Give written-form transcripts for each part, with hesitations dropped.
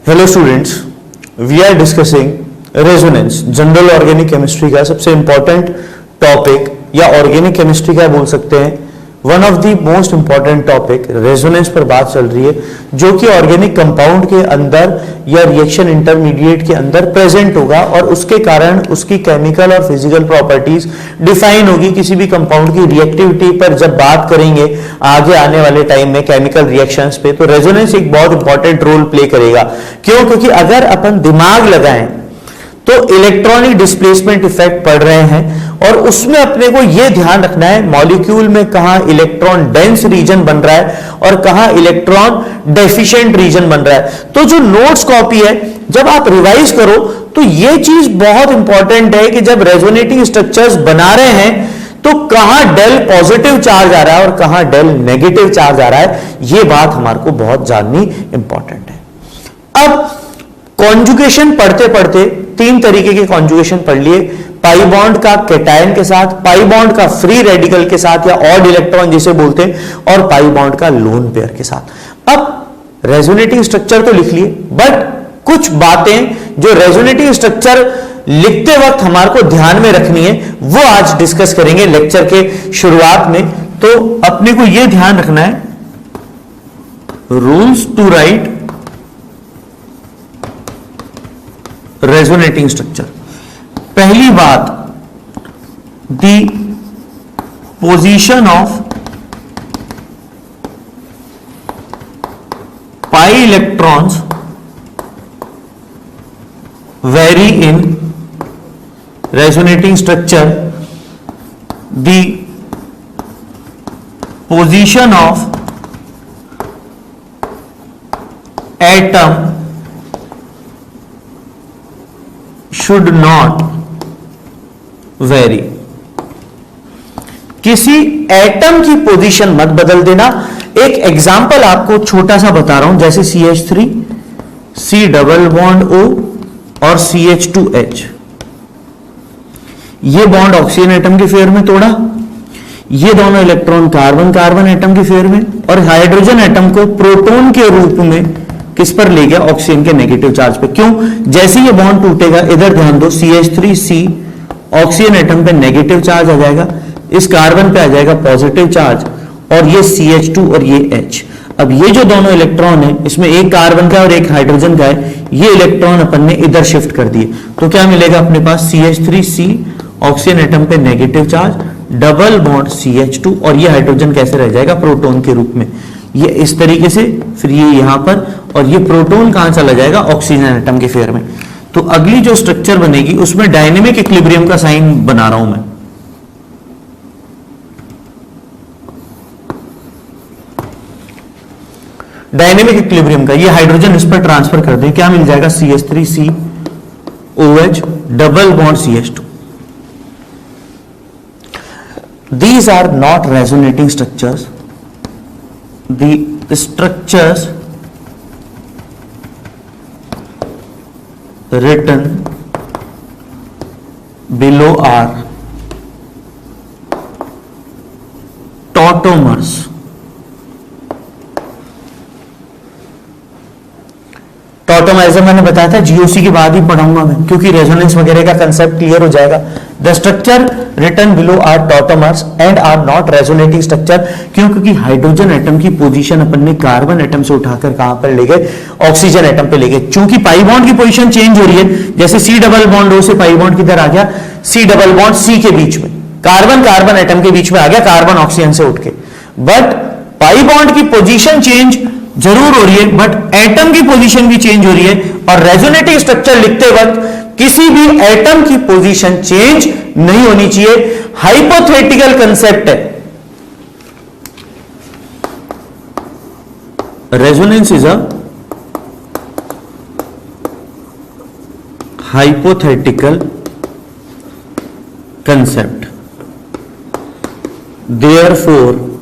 Hello students, we are discussing resonance. General organic chemistry का सबसे important topic या organic chemistry का बोल सकते हैं, one of the most important topic resonance पर बात चल रही है, जो कि ऑर्गेनिक कंपाउंड के अंदर या रिएक्शन इंटरमीडिएट के अंदर प्रेजेंट होगा और उसके कारण उसकी केमिकल और फिजिकल प्रॉपर्टीज डिफाइन होगी। किसी भी कंपाउंड की रिएक्टिविटी पर जब बात करेंगे आगे आने वाले टाइम में केमिकल रिएक्शंस पे, तो रेजोनेंस एक बहुत इंपॉर्टेंट रोल प्ले करेगा। क्यों? क्योंकि अगर अपन दिमाग लगाएं तो इलेक्ट्रॉनिक डिस्प्लेसमेंट इफेक्ट पड़ रहे हैं और उसमें अपने को यह ध्यान रखना है मॉलिक्यूल में कहां इलेक्ट्रॉन डेंस रीजन बन रहा है और कहां इलेक्ट्रॉन डेफिशिएंट रीजन बन रहा है। तो जो नोट्स कॉपी है, जब आप रिवाइज करो तो यह चीज बहुत इंपॉर्टेंट है कि जब रेजोनेटिंग स्ट्रक्चर्स बना रहे हैं तो कहां डेल पॉजिटिव चार्ज आ रहा है और कहां डेल नेगेटिव चार्ज आ रहा है, यह बात हमारे को बहुत जाननी इंपॉर्टेंट है। अब कॉन्जुगेशन पढ़ते पढ़ते तीन तरीके के कॉन्जुगेशन पढ़ लिए, पाई बॉन्ड का कैटायन के साथ, पाई बॉन्ड का फ्री रेडिकल के साथ या ऑड इलेक्ट्रॉन जिसे बोलते हैं, और पाई बॉन्ड का लोन पेयर के साथ। अब रेजोनेटिंग स्ट्रक्चर तो लिख लिए, बट कुछ बातें जो रेजोनेटिंग स्ट्रक्चर लिखते वक्त हमारे को ध्यान में रखनी है वो आज डिस्कस करेंगे लेक्चर के शुरुआत में। तो अपने को यह ध्यान रखना है, rules to write resonating structure. पहली बात, the position of pi electrons vary in resonating structure, the position of atom should not vary। किसी एटम की पोजीशन मत बदल देना। एक एग्जांपल आपको छोटा सा बता रहा हूं, जैसे CH3 C double bond O और CH2H, ये बॉन्ड ऑक्सीजन एटम के फेवर में तोड़ा, ये दोनों इलेक्ट्रॉन कार्बन कार्बन एटम के फेवर में, और हाइड्रोजन एटम को प्रोटॉन के रूप में किस पर ले गया? ऑक्सीजन के नेगेटिव चार्ज पे। क्यों? जैसे ये बॉन्ड टूटेगा, इधर ध्यान दो, CH3C ऑक्सीजन एटम पे नेगेटिव चार्ज आ जाएगा, इस कार्बन पे आ जाएगा पॉजिटिव चार्ज, और ये CH2 और ये H। अब ये जो दोनों इलेक्ट्रॉन है, इसमें एक कार्बन का और एक हाइड्रोजन का है, ये इलेक्ट्रॉन अपन ने इधर शिफ्ट कर दिए, तो क्या मिलेगा अपने पास? CH3C ऑक्सीजन एटम पे negative charge, double bond CH2, और ये हाइड्रोजन कैसे रह जाएगा? प्रोटॉन के रूप में, ये इस तरीके से, फिर ये यहां पर, और ये प्रोटॉन कहां चला जाएगा? ऑक्सीजन एटम के फेयर में। तो अगली जो स्ट्रक्चर बनेगी उसमें डायनेमिक इक्विलिब्रियम का साइन बना रहा हूं मैं। डायनेमिक इक्विलिब्रियम का ये हाइड्रोजन इस पर ट्रांसफर कर दें, क्या मिल जाएगा? CH3COH double bond CH2। These are not resonating structures. The structures written below are tautomers। Tautomer मैंने बताया था, जीओसी के बाद ही पढ़ाऊंगा मैं, क्योंकि रेजोनेंस वगैरह का कंसेप्ट क्लियर हो जाएगा। The structure written below are tautomers and are not resonating structure. क्यों? क्योंकि हाइड्रोजन एटम की पोजीशन अपन ने कार्बन एटम से उठाकर कहां पर ले गए? ऑक्सीजन एटम पे ले गए। चूंकि पाई बॉन्ड की पोजीशन चेंज हो रही है, जैसे C डबल बॉन्ड O से पाई बॉन्ड किधर आ गया? C डबल बॉन्ड C के बीच में, कार्बन कार्बन एटम के बीच में आ गया, कार्बन ऑक्सीजन से उठ के। बट पाई बॉन्ड की पोजीशन चेंज जरूर हो रही है, बट एटम की पोजीशन भी चेंज हो रही है, और रेजोनेटिंग स्ट्रक्चर लिखते वक्त किसी भी एटम की पोजीशन चेंज नहीं होनी चाहिए। हाइपोथेटिकल कंसेप्ट है। Resonance is a hypothetical concept, therefore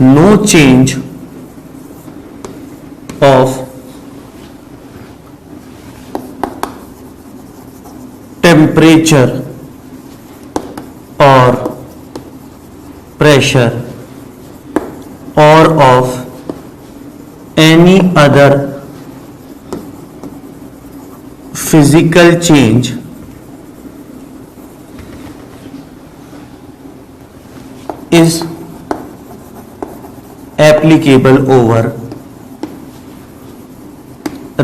no change of temperature or pressure or of any other physical change is applicable over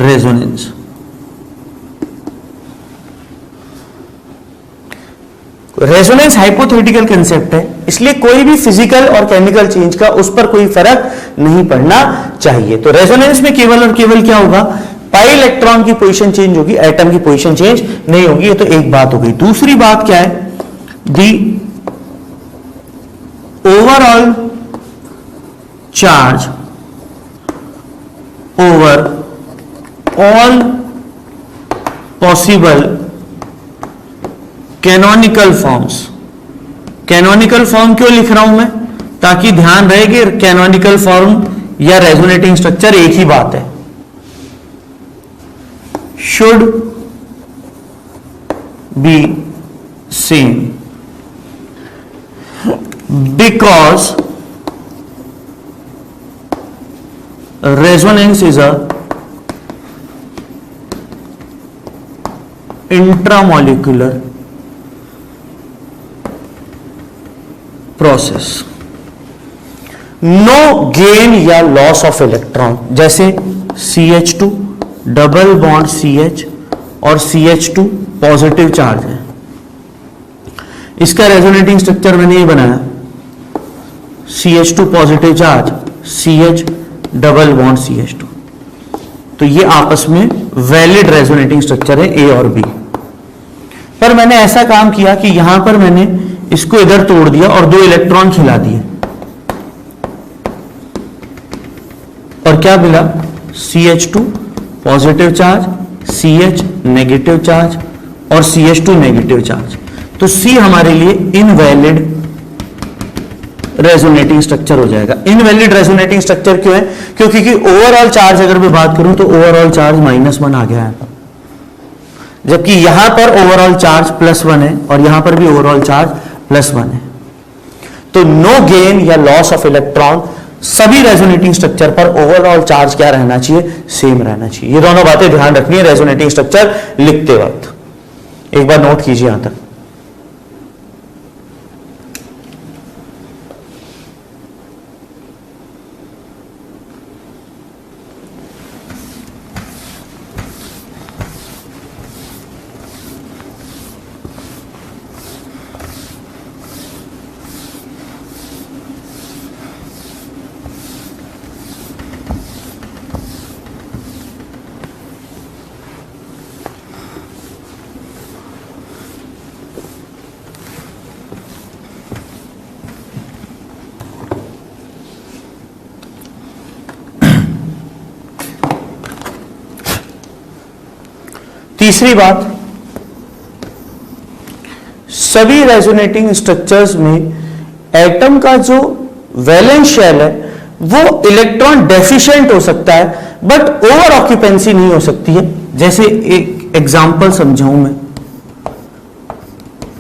resonance. Resonance hypothetical concept है, इसलिए कोई भी फिजिकल और केमिकल चेंज का उस पर कोई फर्क नहीं पड़ना चाहिए। तो रेजोनेंस में केवल और केवल क्या होगा, पाई इलेक्ट्रॉन की पोजीशन चेंज होगी, एटम की पोजीशन चेंज नहीं होगी। ये तो एक बात हो गई। दूसरी बात क्या है, the overall charge over all possible canonical forms. Canonical form क्यों लिख रहा हूं मैं, ताकि ध्यान रहे कि कैनोनिकल फॉर्म या रेजोनेटिंग स्ट्रक्चर एक ही बात है। Should be same because resonance is a intramolecular process. No gain या लॉस ऑफ इलेक्ट्रॉन, जैसे CH2 डबल बॉन्ड CH और CH2 पॉजिटिव चार्ज है, इसका रेजोनेटिंग स्ट्रक्चर मैंने ये बनाया, CH2 positive charge CH double bond CH2। तो ये आपस में वैलिड रेजोनेटिंग स्ट्रक्चर है A और B। पर मैंने ऐसा काम किया कि यहां पर मैंने इसको इधर तोड़ दिया और 2 इलेक्ट्रॉन खिला दिए, और क्या मिला, CH2 positive charge, CH negative charge और CH2 नेगेटिव चार्ज। तो C हमारे लिए इनवैलिड रेजोनेटिंग स्ट्रक्चर हो जाएगा। इनवैलिड रेजोनेटिंग स्ट्रक्चर क्यों है, क्योंकि ओवरऑल चार्ज अगर मैं बात करूं तो ओवरऑल चार्ज -1 आ गया है, जबकि यहां पर ओवरऑल चार्ज +1 है और यहां पर भी ओवरऑल चार्ज +1 है। तो नो गेन या लॉस ऑफ इलेक्ट्रॉन, सभी रेजोनेटिंग स्ट्रक्चर पर ओवरऑल चार्ज क्या रहना चाहिए, सेम रहना चाहिए। ये दोनों बातें ध्यान रखनी है रेजोनेटिंग स्ट्रक्चर लिखते वक्त, एक बार नोट कीजिए यहां तक। तीसरी बात, सभी रेजोनेटिंग स्ट्रक्चर्स में एटम का जो वैलेंस शेल है वो इलेक्ट्रॉन डेफिशिएंट हो सकता है, बट ओवर ऑक्यूपेंसी नहीं हो सकती है। जैसे एक एग्जांपल समझाऊं मैं,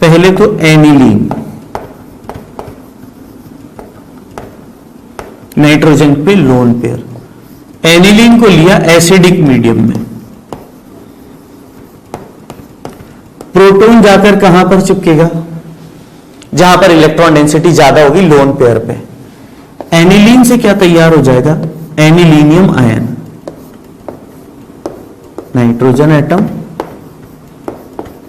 पहले तो एनिलीन, नाइट्रोजन पे लोन पेयर, एनिलीन को लिया एसिडिक मीडियम में, प्रोटॉन जाकर कहां पर चिपकेगा, जहां पर इलेक्ट्रॉन डेंसिटी ज्यादा होगी, लोन पेयर पे। एनिलीन से क्या तैयार हो जाएगा, एनिलीनियम आयन, नाइट्रोजन एटम,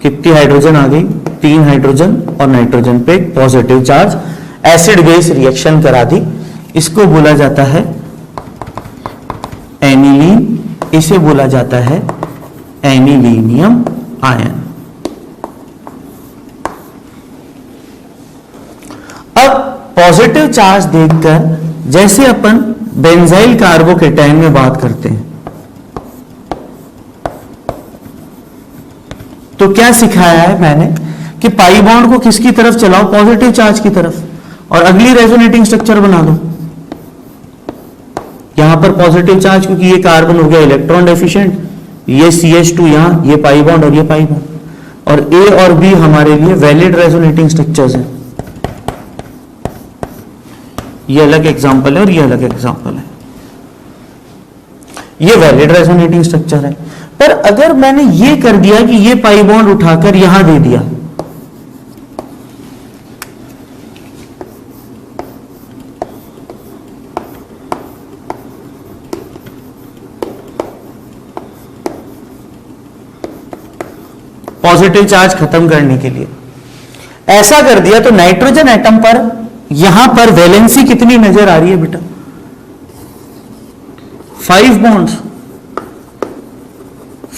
कितनी हाइड्रोजन आ गई, 3 हाइड्रोजन और नाइट्रोजन पे एक positive charge, acid base reaction करा दी, इसको बोला जाता है एनिलीन, इसे बोला जाता है एनिलीनियम आयन। अब पॉजिटिव चार्ज देखकर जैसे अपन बेंजाइल कार्बोकेटायन में बात करते हैं, तो क्या सिखाया है मैंने कि पाई बॉन्ड को किसकी तरफ चलाओ, पॉजिटिव चार्ज की तरफ, और अगली रेजोनेटिंग स्ट्रक्चर बना दो। यहां पर पॉजिटिव चार्ज, क्योंकि ये कार्बन हो गया इलेक्ट्रॉन डेफिशिएंट, ये CH2 यहां, ये पाई बॉन्ड और ये पाई बॉन्ड, और A और B हमारे लिए वैलिड रेजोनेटिंग स्ट्रक्चर्स हैं। ये अलग एग्जांपल है और ये अलग एग्जांपल है, ये वैलिड रेजोनेटिंग स्ट्रक्चर है। पर अगर मैंने ये कर दिया कि ये पाई बॉन्ड उठाकर यहां दे दिया, पॉजिटिव चार्ज खत्म करने के लिए ऐसा कर दिया, तो नाइट्रोजन एटम पर यहां पर वैलेंसी कितनी नजर आ रही है बेटा? 5 बॉन्ड्स।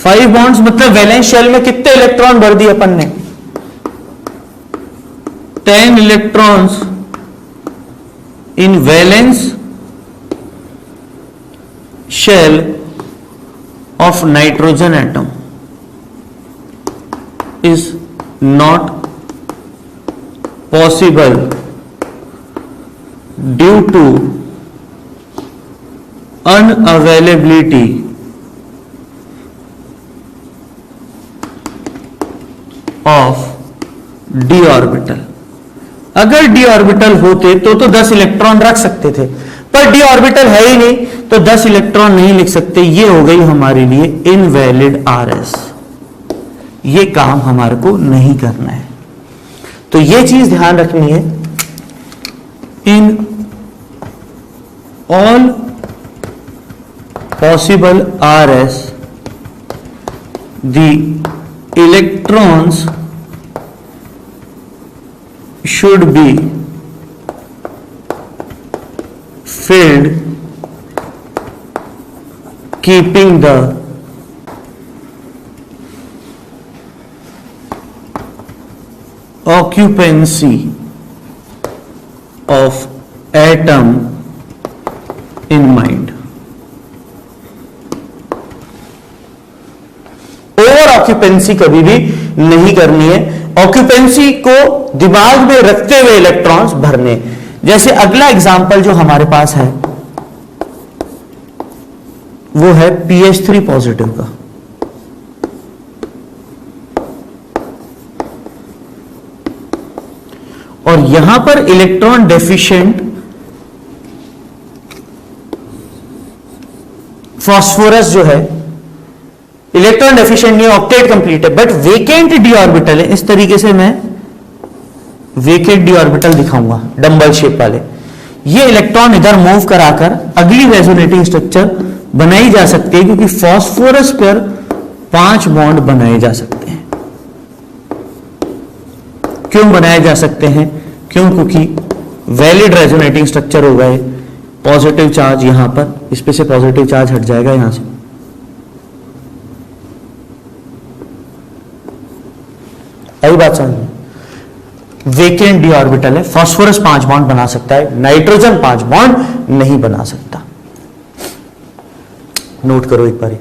5 बॉन्ड्स मतलब वैलेंस शेल में कितने इलेक्ट्रॉन भर दिए अपन ने? 10 electrons in valence shell of nitrogen atom is not possible due to unavailability of d orbital. अगर d ऑर्बिटल होते तो 10 इलेक्ट्रॉन रख सकते थे, पर d ऑर्बिटल है ही नहीं तो 10 इलेक्ट्रॉन नहीं लिख सकते। ये हो गई हमारे लिए इनवैलिड RS। ये काम हमारे को नहीं करना है, तो ये चीज ध्यान रखनी है। In all possible RS the electrons should be filled keeping the occupancy of atom in mind। Over occupancy कभी भी नहीं करनी है, ऑक्यूपेंसी को दिमाग में रखते हुए इलेक्ट्रॉन्स भरने। जैसे अगला एग्जांपल जो हमारे पास है वो है pH3 पॉजिटिव का। और यहां पर इलेक्ट्रॉन डेफिशिएंट फास्फोरस जो है, इलेक्ट्रॉन डेफिशिएंट नहीं, ऑक्टेट कंप्लीट है, बट वेकेंट डी ऑर्बिटल है। इस तरीके से मैं वेकेंट डी ऑर्बिटल दिखाऊंगा डंबल शेप वाले। ये इलेक्ट्रॉन इधर मूव कराकर अगली रेजोनेटिंग स्ट्रक्चर बनाई जा सकती है, क्योंकि फास्फोरस पर 5 बॉन्ड बनाए जा सकते हैं। क्यों बनाए जा सकते हैं? क्यों? क्योंकि वैलिड रेजोनेटिंग स्ट्रक्चर हो गए। पॉजिटिव चार्ज यहां पर, इस पे से पॉजिटिव चार्ज हट जाएगा यहां से, आई बात समझ में? वेकेंट डी ऑर्बिटल है, फास्फोरस 5 बॉन्ड बना सकता है, नाइट्रोजन 5 बॉन्ड नहीं बना सकता। नोट करो एक बार।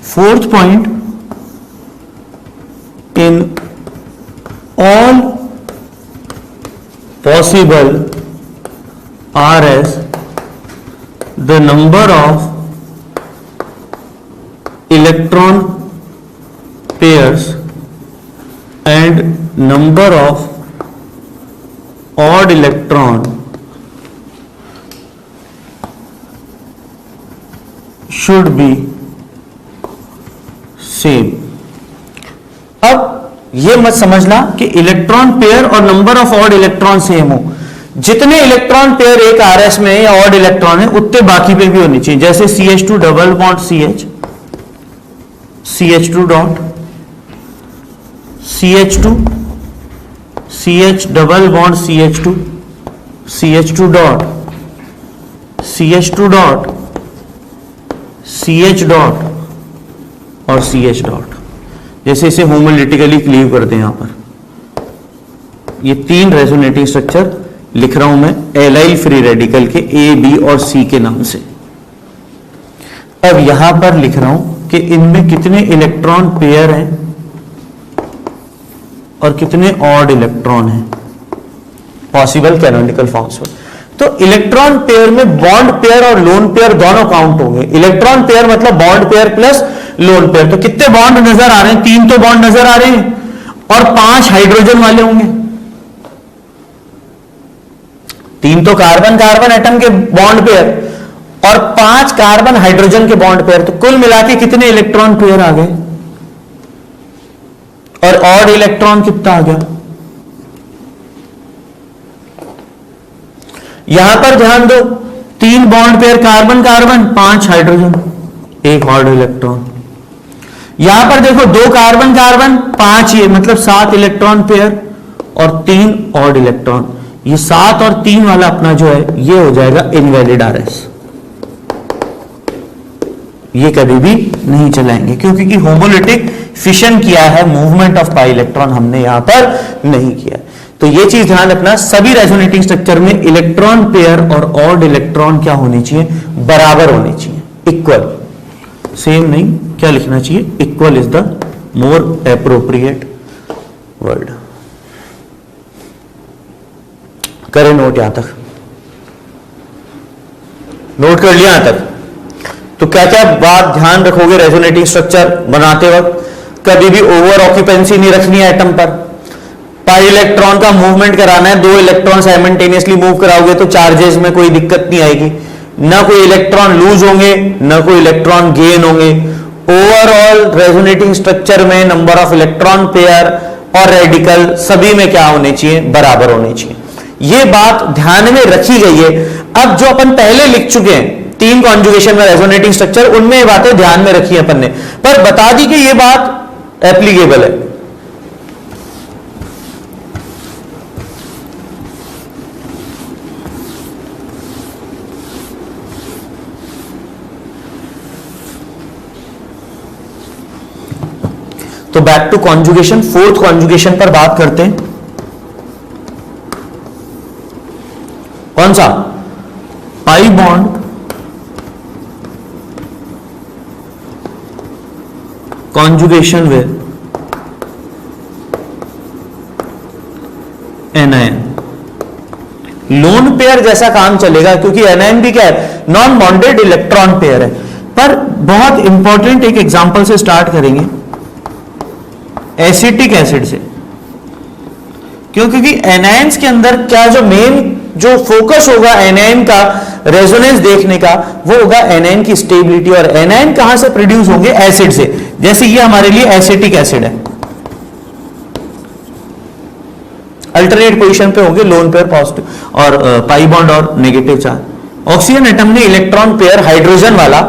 Fourth point, in all possible RS, the number of electron pairs and number of odd electron should be same. अब ये मत समझना कि इलेक्ट्रॉन पेयर और number of odd electron same हो। जितने इलेक्ट्रॉन पेयर एक आरएस में या ऑड इलेक्ट्रॉन है उतने बाकी पे भी होनी चाहिए। जैसे CH2 double bond CH, CH2 dot, CH2, CH double bond CH2, CH2 dot, CH2 dot, CH dot और CH डॉट। जैसे इसे होमोलिटिकली क्लीव करते हैं यहां पर। ये 3 रेजोनेटिंग स्ट्रक्चर लिख रहा हूं मैं एलाइल फ्री रेडिकल के A, B और C के नाम से। अब यहां पर लिख रहा हूं कि इनमें कितने इलेक्ट्रॉन पेयर हैं और कितने ऑड इलेक्ट्रॉन हैं पॉसिबल कैनोनिकल फॉर्म्स में। तो इलेक्ट्रॉन पेयर में बॉन्ड पेयर और लोन पेयर दोनों काउंट होंगे। इलेक्ट्रॉन पेयर मतलब bond pair plus lone pair. तो कितने बॉन्ड नजर आ रहे हैं? 3 तो बॉन्ड नजर आ रहे हैं और 5 हाइड्रोजन वाले होंगे। 3 तो कार्बन कार्बन एटम के बॉन्ड पेयर और 5 कार्बन हाइड्रोजन के बॉन्ड पेयर। तो कुल मिला के कितने इलेक्ट्रॉन पेयर आ गए? और ऑड इलेक्ट्रॉन कितना आ गया? यहां पर ध्यान दो, 3 bond pair carbon carbon, 5 hydrogen, 1 odd electron. यहां पर देखो 2 कार्बन कार्बन, 5 ये मतलब 7 इलेक्ट्रॉन पेयर और 3 ऑड इलेक्ट्रॉन। ये 7 और 3 वाला अपना जो है ये हो जाएगा इनवैलिड आरएस। ये कभी भी नहीं चलाएंगे क्योंकि होमोलिटिक फिशन किया है, मूवमेंट ऑफ पाई इलेक्ट्रॉन हमने यहां पर नहीं किया। तो ये चीज ध्यान रखना, सभी रेजोनेटिंग स्ट्रक्चर में इलेक्ट्रॉन पेयर और ऑड इलेक्ट्रॉन क्या होने चाहिए? बराबर होने चाहिए, इक्वल। सेम नहीं, क्या लिखना चाहिए? Equal is the more appropriate word. करें नोट यहां तक? नोट कर लिया यहां तक? तो क्या क्या बात ध्यान रखोगे रेजोनेटिंग स्ट्रक्चर बनाते वक्त? कभी भी ओवर ऑक्यूपेंसी नहीं रखनी है एटम पर। पाई इलेक्ट्रॉन का मूवमेंट कराना है, 2 इलेक्ट्रॉन साइमल्टेनियसली मूव कराओगे तो चार्जेस में कोई दिक्कत नहीं आएगी, ना कोई इलेक्ट्रॉन लूज होंगे ना कोई इलेक्ट्रॉन गेन होंगे। ओवरऑल रेजोनेटिंग स्ट्रक्चर में नंबर ऑफ इलेक्ट्रॉन पेयर और रेडिकल सभी में क्या होने चाहिए? बराबर होने चाहिए। ये बात ध्यान में रखी गई है। अब जो अपन पहले लिख चुके हैं 3 कॉन्जुगेशन में रेजोनेटिंग स्ट्रक्चर, उनमें ये बातें ध्यान में रखी है अपन ने, पर बता दी कि ये बात एप्लीकेबल है। तो back to conjugation, 4th conjugation पर बात करते हैं। कौन सा? Pi bond conjugation with anion. Lone pair जैसा काम चलेगा क्योंकि एनायन भी क्या है? नॉन बॉन्डेड इलेक्ट्रॉन पेयर है। पर बहुत इंपॉर्टेंट एक एग्जांपल से स्टार्ट करेंगे, एसिटिक एसिड से। क्यों? क्योंकि एनायंस के अंदर क्या जो मेन जो फोकस होगा एनायन का रेजोनेंस देखने का, वो होगा एनायन की स्टेबिलिटी। और एनायन कहां से प्रोड्यूस होंगे? एसिड से। जैसे ये हमारे लिए एसिटिक एसिड है, अल्टरनेट पोजीशन पे होंगे लोन पेयर पॉजिटिव और पाई बॉन्ड और नेगेटिव चार्ज। ऑक्सीजन एटम ने इलेक्ट्रॉन पेयर हाइड्रोजन वाला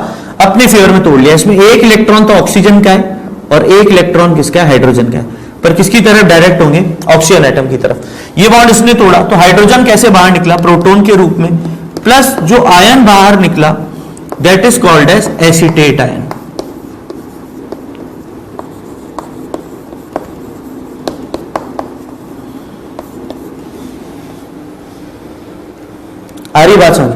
अपने फेवर में तोड़ लिया। इसमें 1 इलेक्ट्रॉन तो ऑक्सीजन का है और 1 इलेक्ट्रॉन किसका है? हाइड्रोजन का है। पर किसकी तरफ डायरेक्ट होंगे? ऑक्सीजन एटम की तरफ। ये बॉन्ड इसने तोड़ा तो हाइड्रोजन कैसे बाहर निकला? प्रोटॉन के रूप में, प्लस जो आयन बाहर निकला that is called as acetate ion. आ रही बात समझ?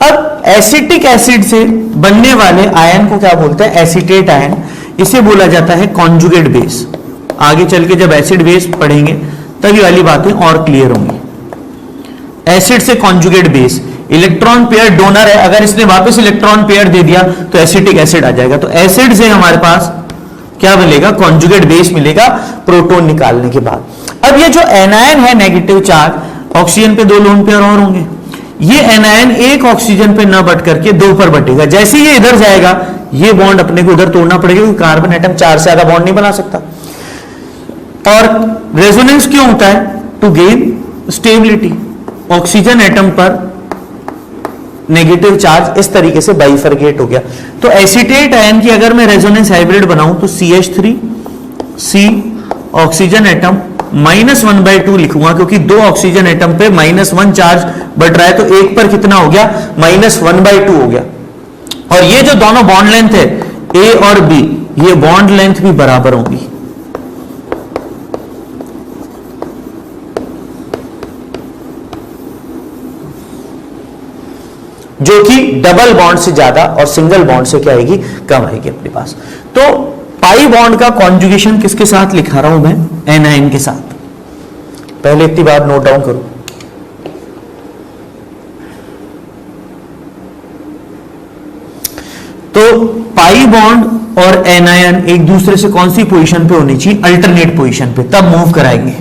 अब एसिटिक एसिड से बनने वाले आयन को क्या बोलते हैं? Acetate ion. इसे बोला जाता है कॉन्जुगेट बेस। आगे चल के जब एसिड बेस पढ़ेंगे तब ये वाली बातें और क्लियर होंगी। एसिड से conjugate base, electron pair donor है, अगर इसने वापस इलेक्ट्रॉन पेयर दे दिया तो एसिटिक एसिड आ जाएगा। तो एसिड से हमारे पास क्या मिलेगा? कॉन्जुगेट बेस मिलेगा प्रोटॉन निकालने के बाद। अब ये जो एनायन है नेगेटिव चार्ज, ऑक्सीजन पे 2 लोन पेयर और होंगे। ये एनायन 1 ऑक्सीजन पे न बट करके 2 पर बटेगा। जैसे ये इधर जाएगा ये बॉन्ड अपने को इधर तोड़ना पड़ेगा क्योंकि कार्बन एटम 4 से ज्यादा बॉन्ड नहीं बना सकता। और रेजोनेंस क्यों होता है? To gain stability. Oxygen atom पर नेगेटिव चार्ज इस तरीके से बाइफरकेट हो गया। तो एसीटेट आयन की अगर मैं रेजोनेंस हाइब्रिड बनाऊं तो CH3C ऑक्सीजन एटम -1/2 लिखूंगा क्योंकि 2 ऑक्सीजन एटम पे -1 चार्ज बढ़ रहा है। तो एक पर कितना हो गया? -1/2 हो गया। और ये जो दोनों बॉन्ड लेंथ है A और B, ये बॉन्ड लेंथ भी बराबर होंगी। जो कि डबल बॉन्ड से ज्यादा और सिंगल बॉन्ड से क्या आएगी, कम आएगी अपने पास। तो पाई बॉन्ड का कॉन्जुगेशन किसके साथ लिखा रहा हूं मैं, एनायन के साथ। पहले इतनी बात नोट डाउन करो। तो पाई बॉन्ड और एनायन एक दूसरे से कौन सी पोजीशन पे होनी चाहिए, अल्टरनेट पोजीशन पे, तब मूव कराएंगे।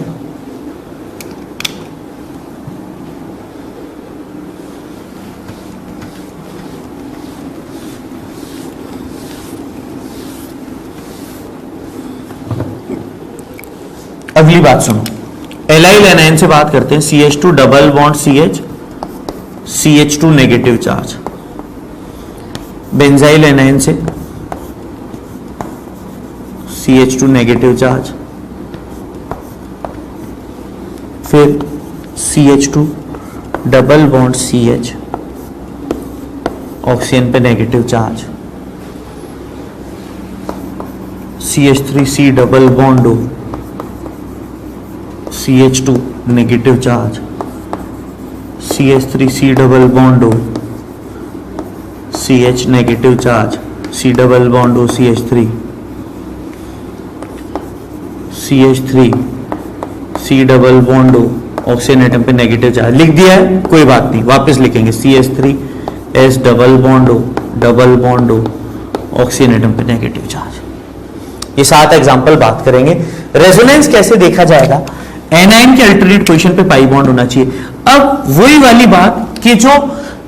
अगली बात सुनो, एलाइल एनायन से बात करते हैं। CH2 double bond CH, CH2 negative charge. Benzyl anion से CH2 नेगेटिव चार्ज, फिर CH2 double bond CH, oxygen पे negative charge, CH3C double bond O, CH2 negative charge, CH3C double bond O, CH negative charge, C double bond O CH3, CH3 C double bond O, oxygen atom पे negative charge. लिख दिया है, कोई बात नहीं, वापस लिखेंगे। CH3 S double bond O, double bond O, oxygen atom पे नेगेटिव चार्ज। ये 7 एग्जांपल बात करेंगे। रेजोनेंस कैसे देखा जाएगा, एनायन के अल्टरनेट पोजीशन पे पाई बॉन्ड होना चाहिए। अब वही वाली बात कि जो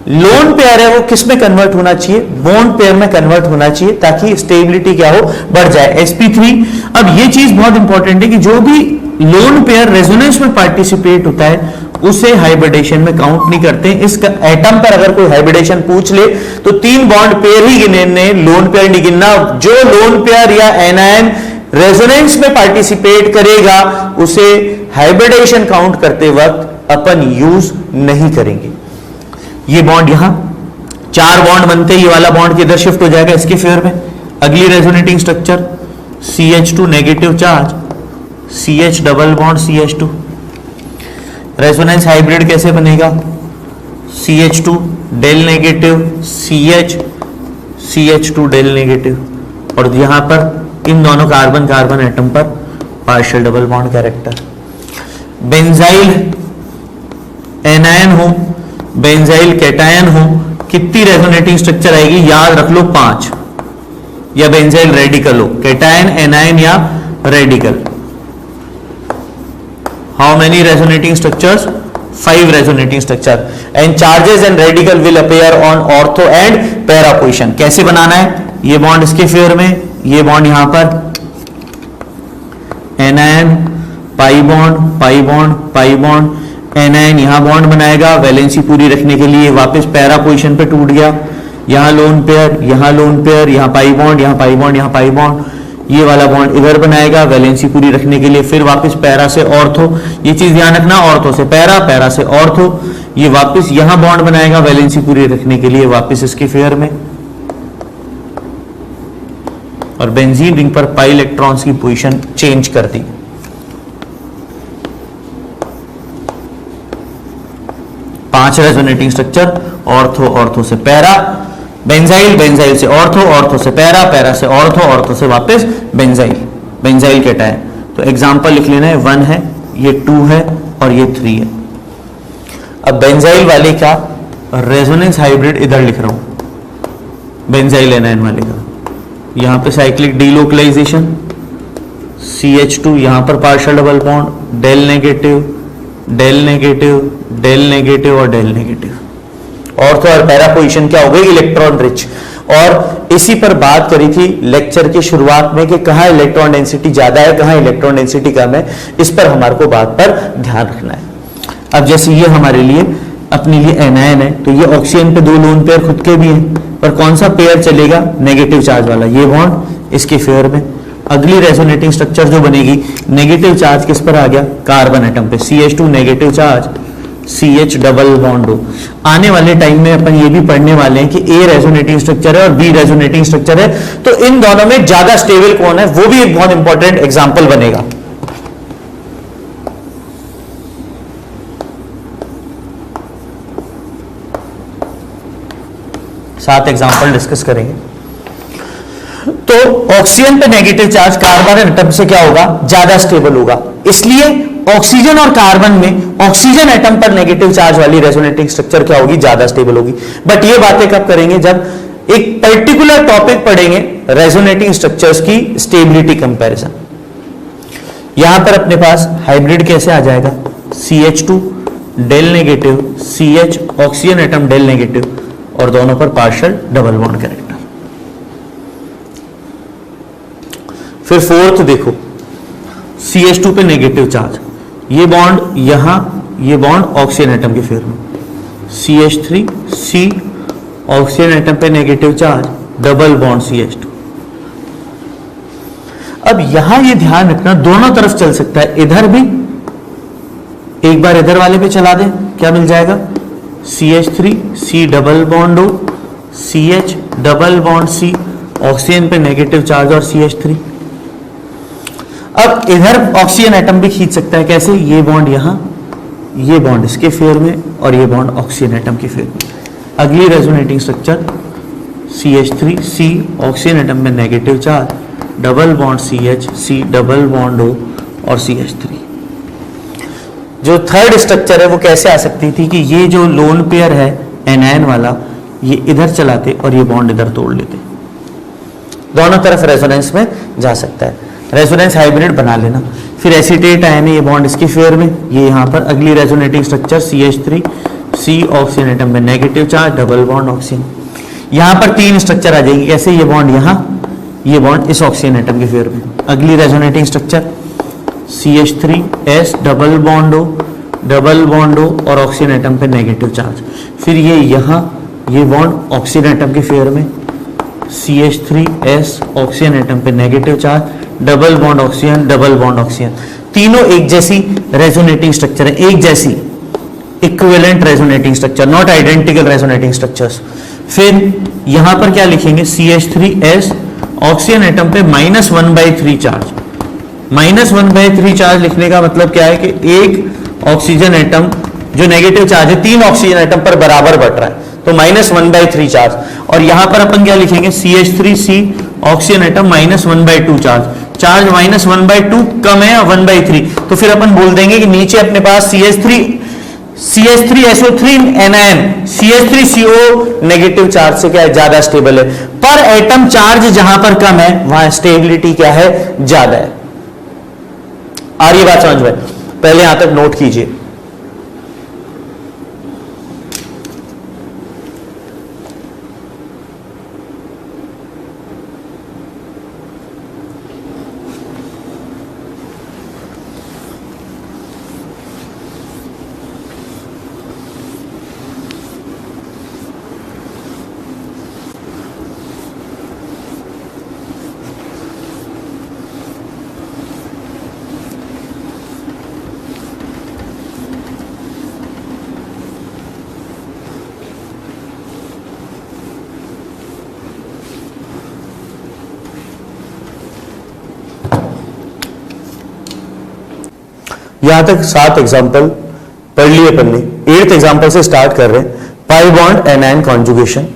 लोन पेयर है वो किस में कन्वर्ट होना चाहिए, बॉन्ड पेयर में कन्वर्ट होना चाहिए, ताकि स्टेबिलिटी क्या हो, बढ़ जाए, sp3। अब ये चीज बहुत इंपॉर्टेंट है कि जो भी लोन पेयर रेजोनेंस में पार्टिसिपेट होता है उसे हाइब्रिडेशन में काउंट नहीं करते। इस एटम पर अगर कोई हाइब्रिडेशन पूछ ले तो 3 बॉन्ड पेयर ही गिनने, लोन पेयर नहीं गिनना। जो लोन पेयर या एनायन रेजोनेंस में पार्टिसिपेट करेगा उसे हाइब्रिडेशन काउंट करते वक्त अपन यूज नहीं करेंगे। ये बॉन्ड यहां 4 बॉन्ड बनते, ये वाला बॉन्ड किधर शिफ्ट हो जाएगा, इसके फेवर में। अगली resonating structure CH2 negative charge, CH double bond CH2। Resonance hybrid कैसे बनेगा, CH2 del negative CH, CH2 del negative, और यहां पर इन दोनों कार्बन कार्बन एटम पर partial double bond character. Benzyl anion हो, बेंजाइल कैटायन हो, कितनी रेजोनेटिंग स्ट्रक्चर आएगी, याद रख लो 5। या बेंजाइल रेडिकल हो, कैटायन एनायन या radical, how many resonating structures, 5 resonating structure, and charges and radical will appear on ortho and para position. कैसे बनाना है, ये बॉन्ड इसके फेवर में, ये बॉन्ड यहां पर, anion pi bond pi bond pi bond, anion यहां बॉन्ड बनाएगा वैलेंसी पूरी रखने के लिए, वापस पैरा पोजीशन पे टूट गया, यहां लोन पेयर, यहां लोन पेयर, यहां पाई बॉन्ड, यहां पाई बॉन्ड, यहां पाई बॉन्ड, ये वाला बॉन्ड इधर बनाएगा वैलेंसी पूरी रखने के लिए, फिर वापस पैरा से ऑर्थो। ये चीज ध्यान रखना, ऑर्थो से पैरा, पैरा से ऑर्थो, ये वापस यहां बॉन्ड बनाएगा वैलेंसी पूरी रखने के लिए, वापस इसके फेयर में, और बेंजीन रिंग पर पाई इलेक्ट्रॉन्स की पोजीशन चेंज कर दी। पांच रेजोनेटिंग स्ट्रक्चर, ऑर्थो, ऑर्थो से पैरा, बेंजाइल, बेंजाइल से ऑर्थो, ऑर्थो से पैरा, पैरा से ऑर्थो, ऑर्थो से वापस बेंजाइल, बेंजाइल कैटायन। तो एग्जांपल लिख लेना है, 1 है, ये 2 है और ये 3 है। अब बेंजाइल वाले का रेजोनेंस हाइब्रिड इधर लिख रहा हूं, बेंजाइल एनायन वाले का, यहां पे साइक्लिक डीलोकलाइजेशन, CH2 यहां पर partial double bond, del negative, del negative, del negative और डेल नेगेटिव। ऑर्थो और पैरा पोजीशन क्या हो गई, इलेक्ट्रॉन रिच। और इसी पर बात करी थी लेक्चर की शुरुआत में कि कहां इलेक्ट्रॉन डेंसिटी ज्यादा है, कहां इलेक्ट्रॉन डेंसिटी कम है, इस पर हमारे को बात पर ध्यान रखना है। अब जैसे ये हमारे लिए अपने लिए एनायन है, तो ये ऑक्सीजन पे 2 लोन पेयर खुद के भी हैं, पर कौन सा पेयर चलेगा, नेगेटिव चार्ज वाला, ये बॉन्ड इसके फेवर में। अगली रेजोनेटिंग स्ट्रक्चर जो बनेगी, नेगेटिव चार्ज किस पर आ गया, कार्बन एटम पे, CH2 negative charge, CH double bond हो। आने वाले टाइम में अपन ये भी पढ़ने वाले हैं कि A रेजोनेटिंग स्ट्रक्चर है और B रेजोनेटिंग स्ट्रक्चर है, तो इन दोनों में ज्यादा स्टेबल कौन है, वो भी एक बहुत इंपॉर्टेंट एग्जांपल बनेगा। 7 एग्जांपल डिस्कस करेंगे। तो ऑक्सीजन पे नेगेटिव चार्ज कार्बन एटम से क्या होगा, ज्यादा स्टेबल होगा, इसलिए ऑक्सीजन और कार्बन में ऑक्सीजन एटम पर नेगेटिव चार्ज वाली रेजोनेटिंग स्ट्रक्चर क्या होगी, ज्यादा स्टेबल होगी। बट ये बातें कब करेंगे, जब एक पर्टिकुलर टॉपिक पढ़ेंगे रेजोनेटिंग स्ट्रक्चर्स की स्टेबिलिटी कंपैरिजन। यहां पर अपने पास हाइब्रिड कैसे आ जाएगा, CH2 del negative, CH oxygen atom del negative, और दोनों पर पार्शियल डबल बॉन्ड कैरेक्टर। फिर फोर्थ देखो, CH2 पे नेगेटिव चार्ज, ये बॉन्ड यहां, ये बॉन्ड ऑक्सीजन एटम के फेवर में, CH3 C ऑक्सीजन एटम पे negative charge, double bond CH2। अब यहां ये ध्यान रखना दोनों तरफ चल सकता है, इधर भी एक बार इधर वाले पे चला दें, क्या मिल जाएगा, CH3 C double bond O, CH double bond C, oxygen पे नेगेटिव चार्ज और CH3। अब इधर ऑक्सीजन एटम भी खींच सकता है, कैसे, ये बॉन्ड यहां, ये बॉन्ड इसके फेवर में, और ये बॉन्ड ऑक्सीजन एटम के फेवर में। अगली resonating structure CH3 C oxygen atom में negative charge, double bond CH C double bond O और CH3। जो थर्ड स्ट्रक्चर है वो कैसे आ सकती थी कि ये जो लोन पेयर है एनायन वाला, ये इधर चलाते और ये बॉन्ड इधर तोड़ लेते, दोनों तरफ रेजोनेंस में जा सकता है, रेजोनेंस हाइब्रिड बना लेना। फिर एसीटेट आयन है, ये बॉन्ड इसके फेवर में, ये यहां पर अगली resonating structure CH3 C oxygen atom में negative charge, double bond oxygen. यहां पर 3 स्ट्रक्चर आ जाएंगे, कैसे, ये बॉन्ड यहां, ये बॉन्ड इस ऑक्सीजन एटम के फेवर में। अगली resonating structure CH3 S double bond O, double bond O और ऑक्सीजन एटम पे नेगेटिव चार्ज। फिर ये यहां, ये बॉन्ड ऑक्सीजन एटम के फेवर में, CH3 S ऑक्सीजन एटम पे negative charge, double bond oxygen, double bond oxygen. तीनों एक जैसी रेजोनेटिंग स्ट्रक्चर है, एक जैसी equivalent resonating structure, not identical resonating structures. फिर यहां पर क्या लिखेंगे, CH3S ऑक्सीजन एटम पे -1/3 चार्ज। -1/3 चार्ज लिखने का मतलब क्या है कि एक ऑक्सीजन एटम जो नेगेटिव चार्ज है 3 ऑक्सीजन एटम पर बराबर बढ़ रहा है, तो -1/3 चार्ज। और यहां पर अपन क्या लिखेंगे, CH3C oxygen atom -1/2 charge. Charge -1/2 कम है 1/3, तो फिर अपन बोल देंगे कि नीचे अपने पास CH3SO3 anion, CH3CO negative charge से क्या है, ज्यादा स्टेबल है। पर एटम चार्ज जहां पर कम है वहां स्टेबिलिटी क्या है, ज्यादा है। आ रही बात समझ में, पहले यहां तक नोट कीजिए। यहां तक 7 एग्जांपल पढ़ लिए अपन ने। 8th एग्जांपल से स्टार्ट कर रहे हैं, पाई बॉन्ड एनायन कॉन्जुगेशन।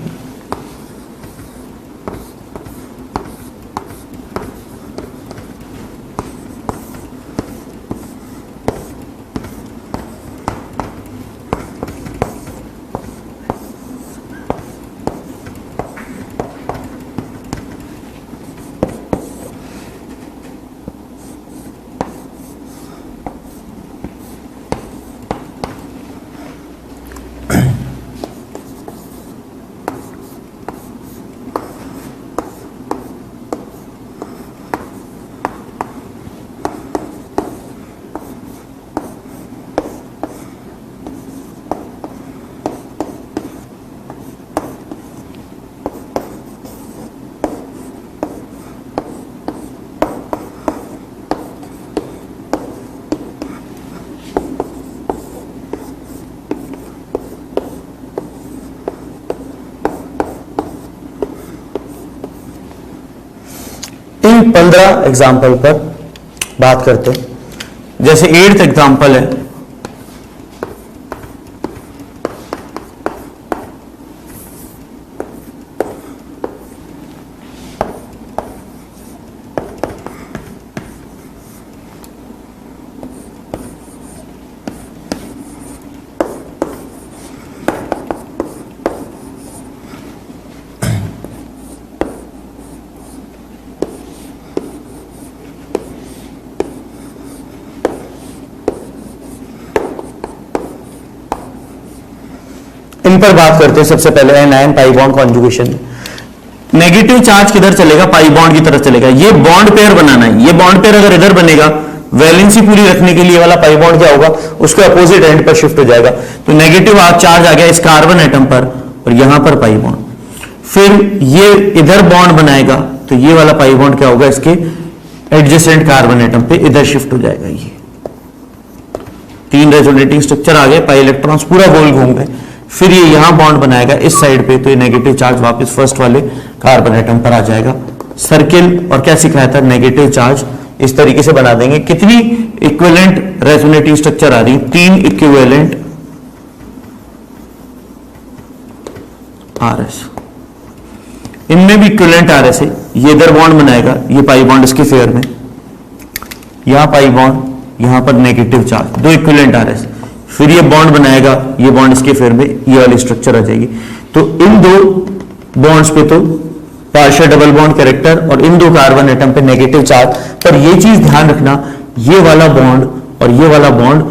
इन 15 एग्जाम्पल पर बात करते हैं। जैसे 8th एग्जाम्पल है, इन पर बात करते हैं। सबसे पहले एनायन पाई बॉन्ड कॉन्जुगेशन में नेगेटिव चार्ज किधर चलेगा, पाई बॉन्ड की तरफ चलेगा। ये बॉन्ड पेयर बनाना है, ये बॉन्ड पेयर अगर इधर बनेगा, वैलेंसी पूरी रखने के लिए वाला पाई बॉन्ड क्या होगा, उसके अपोजिट एंड पर शिफ्ट हो जाएगा। तो नेगेटिव चार्ज आ गया इस कार्बन एटम पर और यहां पर पाई बॉन्ड, फिर ये इधर बॉन्ड बनाएगा तो ये वाला पाई बॉन्ड क्या होगा, इसके एडजेसेंट कार्बन एटम पे इधर शिफ्ट हो जाएगा। ये 3 रेजोनेटिंग स्ट्रक्चर आ गए, पाई इलेक्ट्रॉन्स पूरा गोल घूम गए। फिर ये यहां बॉन्ड बनाएगा इस साइड पे, तो ये नेगेटिव चार्ज वापस फर्स्ट वाले कार्बन एटम पर आ जाएगा। सर्किल और क्या सिखाया था, नेगेटिव चार्ज इस तरीके से बना देंगे। कितनी इक्विवेलेंट रेजोनेटिंग स्ट्रक्चर आ रही, 3 इक्विवेलेंट आरएस, इनमें भी इक्विवेलेंट आरएस है। ये इधर बॉन्ड बनाएगा, ये पाई बॉन्ड इसके फेयर में, यहां पाई बॉन्ड, यहां पर नेगेटिव चार्ज, 2 इक्विवेलेंट आरएस। फिर ये बॉन्ड बनाएगा, ये बॉन्ड इसके फेयर में, ये वाली स्ट्रक्चर आ जाएगी। तो इन 2 बॉन्ड्स पे तो पार्शियल डबल बॉन्ड कैरेक्टर और इन 2 कार्बन एटम पे नेगेटिव चार्ज। पर ये चीज ध्यान रखना, ये वाला बॉन्ड और ये वाला बॉन्ड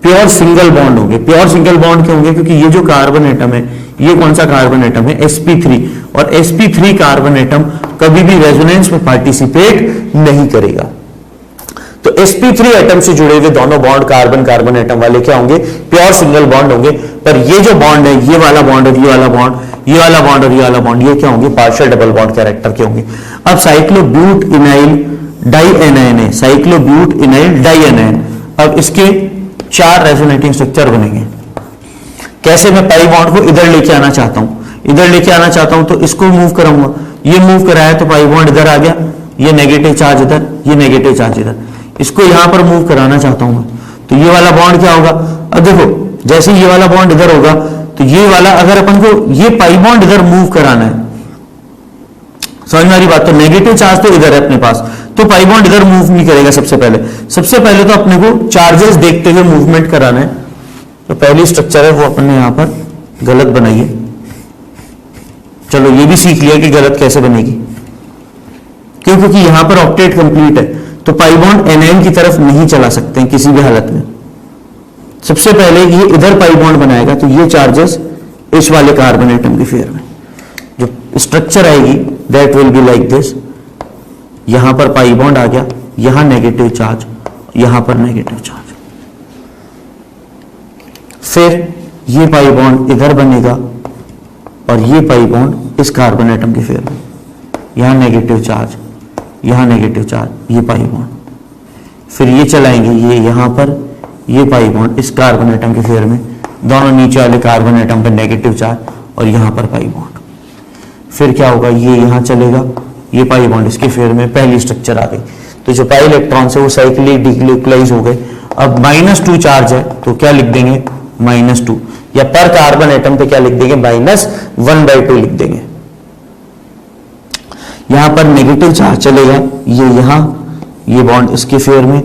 प्योर सिंगल बॉन्ड होंगे। प्योर सिंगल बॉन्ड क्यों होंगे, क्योंकि ये जो कार्बन एटम है, ये कौन सा कार्बन एटम है, sp3, और sp3 कार्बन एटम कभी भी रेजोनेंस में पार्टिसिपेट नहीं करेगा। तो sp3 एटम से जुड़े हुए दोनों बॉन्ड कार्बन कार्बन एटम वाले क्या होंगे, प्योर सिंगल बॉन्ड होंगे। पर ये जो बॉन्ड है, ये वाला बॉन्ड और ये वाला बॉन्ड, ये वाला बॉन्ड और ये वाला बॉन्ड, ये क्या होंगे, पार्शियल डबल बॉन्ड कैरेक्टर के होंगे। अब साइक्लोब्यूट इनाइल डाइएनाइन है, साइक्लोब्यूट इनाइल डाइएनाइन। अब इसके 4 रेजोनेटिंग स्ट्रक्चर बनेंगे। कैसे, मैं पाई बॉन्ड को इधर लेके आना चाहता हूं, इधर लेके आना चाहता हूं, तो इसको मूव कराऊंगा, ये मूव कराया तो पाई बॉन्ड इधर आ गया, ये नेगेटिव चार्ज इधर, ये नेगेटिव चार्ज इधर। इसको यहां पर मूव कराना चाहता हूं, तो ये वाला बॉन्ड क्या होगा। अब देखो, जैसे ये वाला बॉन्ड इधर होगा, तो ये वाला अगर अपन को ये पाई बॉन्ड इधर मूव कराना है, समझ में आ रही बात, तो नेगेटिव चार्ज तो इधर है अपने पास, तो पाई बॉन्ड इधर मूव नहीं करेगा। सबसे पहले तो अपने को चार्जेस देखते हुए मूवमेंट कराना है। तो पहली स्ट्रक्चर है वो अपन ने यहां पर गलत बनाई है। चलो ये भी सीख लिया कि गलत कैसे बनेगी, क्यों, क्योंकि यहां पर ऑक्टेट कंप्लीट है, तो पाई बॉन्ड एनाइन की तरफ नहीं चला सकते हैं किसी भी हालत में। सबसे पहले ये इधर पाई बॉन्ड बनाएगा, तो ये चार्जेस इस वाले कार्बन एटम के फेयर में, जो स्ट्रक्चर आएगी that will be like this. यहां पर पाई बॉन्ड आ गया, यहां नेगेटिव चार्ज, यहां पर नेगेटिव चार्ज। फिर ये पाई बॉन्ड इधर बनेगा और ये पाई बॉन्ड इस कार्बन एटम के फेयर में, यहां नेगेटिव चार्ज, यहां नेगेटिव चार्ज, ये पाई बॉन्ड। फिर ये चलाएंगे, ये यहां पर, ये पाई बॉन्ड इस कार्बन एटम के फेयर में, दोनों नीचे वाले कार्बन एटम पर नेगेटिव चार्ज और यहां पर पाई बॉन्ड। फिर क्या होगा, ये यहां चलेगा, ये पाई बॉन्ड इसके फेयर में, पहली स्ट्रक्चर आ गई। तो जो पाई इलेक्ट्रॉन्स है वो साइक्लिक डिन्यूक्लियाइज हो गए। अब -2 चार्ज है, तो क्या लिख देंगे, -2, या पर कार्बन एटम पे क्या लिख देंगे, -1/2 लिख देंगे। यहां पर नेगेटिव चार्ज चलेगा, ये यहां, ये बॉन्ड इसके फेयर में,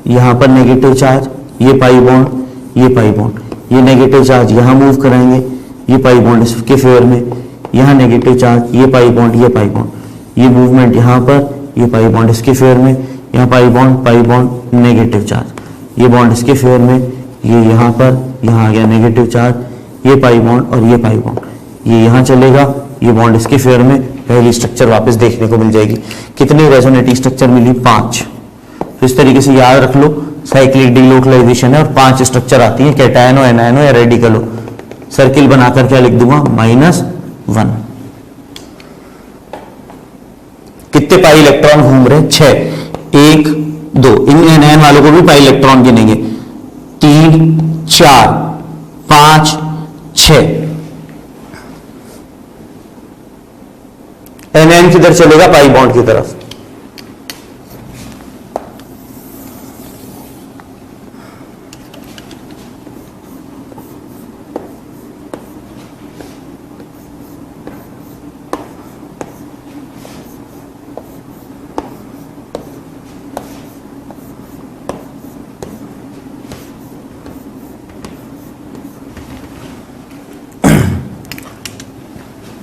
यहां पर नेगेटिव चार्ज, ये पाई बॉन्ड, ये पाई बॉन्ड, ये नेगेटिव चार्ज यहां मूव कराएंगे, ये पाई बॉन्ड इसके फेयर में, यहां नेगेटिव चार्ज, ये पाई बॉन्ड, ये पाई बॉन्ड, ये मूवमेंट यहां पर, ये पाई बॉन्ड इसके फेयर में, यहां पाई बॉन्ड, नेगेटिव चार्ज, ये बॉन्ड इसके फेयर में, ये यहां पर, यहां आ गया नेगेटिव चार्ज, ये पाई बॉन्ड और ये पाई बॉन्ड, ये यहां चलेगा, ये बॉन्ड इसके फेयर में। पहली स्ट्रक्चर वापस देखने को मिल जाएगी। कितनी रेजोनेटिंग स्ट्रक्चर मिली, 5। तो इस तरीके से याद रख लो, साइक्लिक डिलोकलाइजेशन है और 5 स्ट्रक्चर आती है, कैटायन हो, एनायन हो या रेडिकल हो। सर्किल बनाकर क्या लिख दूंगा, -1। कितने पाई इलेक्ट्रॉन घूम रहे, 6, 1, 2, इन एनायन वालों को भी पाई इलेक्ट्रॉन गिनेंगे, 3, 4, 5, 6। एनायन किधर चलेगा, पाई बॉन्ड की तरफ।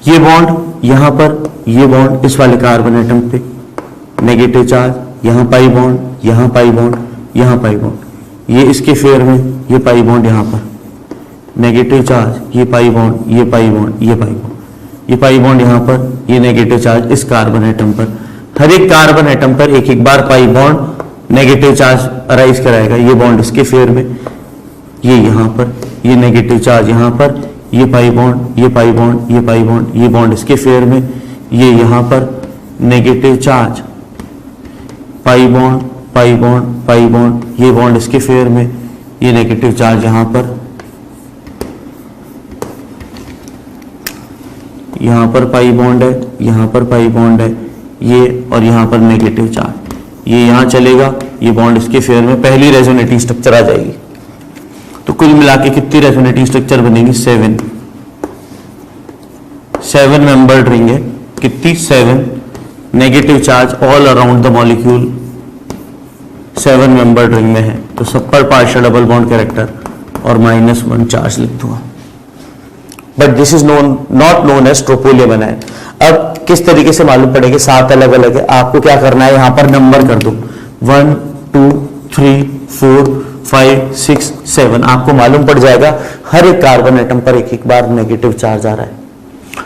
ये बॉन्ड यहां पर, ये बॉन्ड इस वाले कार्बन एटम पे, नेगेटिव चार्ज, यहां पाई बॉन्ड, यहां पाई बॉन्ड, यहां पाई बॉन्ड, ये इसके फेयर में, ये पाई बॉन्ड यहां पर, नेगेटिव चार्ज, ये पाई बॉन्ड, ये पाई बॉन्ड, ये पाई बॉन्ड, ये पाई बॉन्ड यहाँ पर, ये नेगेटिव चार्ज इस कार्बन एटम पर। हर एक कार्बन एटम पर एक एक बार pi bond negative charge arise कराएगा। ये बॉन्ड इसके फेवर में, ये यहाँ पर, ये नेगेटिव चार्ज यहाँ पर, ये पाई बॉन्ड, ये पाई बॉन्ड, ये पाई बॉन्ड, ये बॉन्ड इसके फेवर में, ये यहाँ पर negative charge, pi bond, pi bond, pi bond, ये बॉन्ड इसके फेवर में, ये नेगेटिव चार्ज यहाँ पर, यहाँ पर पाई बॉन्ड है, यहाँ पर पाई बॉन्ड है, ये और यहाँ पर नेगेटिव चार्ज, ये यहाँ चलेगा, ये बॉन्ड इसके फेवर में, पहली रेजोनेटिव स्ट्रक्चर आ जाएगी। तो कुल मिला के कितनी रेजोनेटिव स्ट्रक्चर बनेगी? 7 मेंबर्ड रिंग है। कितनी? 7। Negative charge all around the molecule 7 membered ring में है, तो सब पर पार्शियल डबल बॉन्ड कैरेक्टर और -1 चार्ज लिख दूंगा। But this is not known as tropylium ion. अब किस तरीके से मालूम पड़ेगा? 7 अलग अलग है। आपको क्या करना है, यहां पर नंबर कर दो 1 2 3 4 5 6 7। आपको मालूम पड़ जाएगा हर एक कार्बन एटम पर एक एक बार नेगेटिव चार्ज आ रहा है।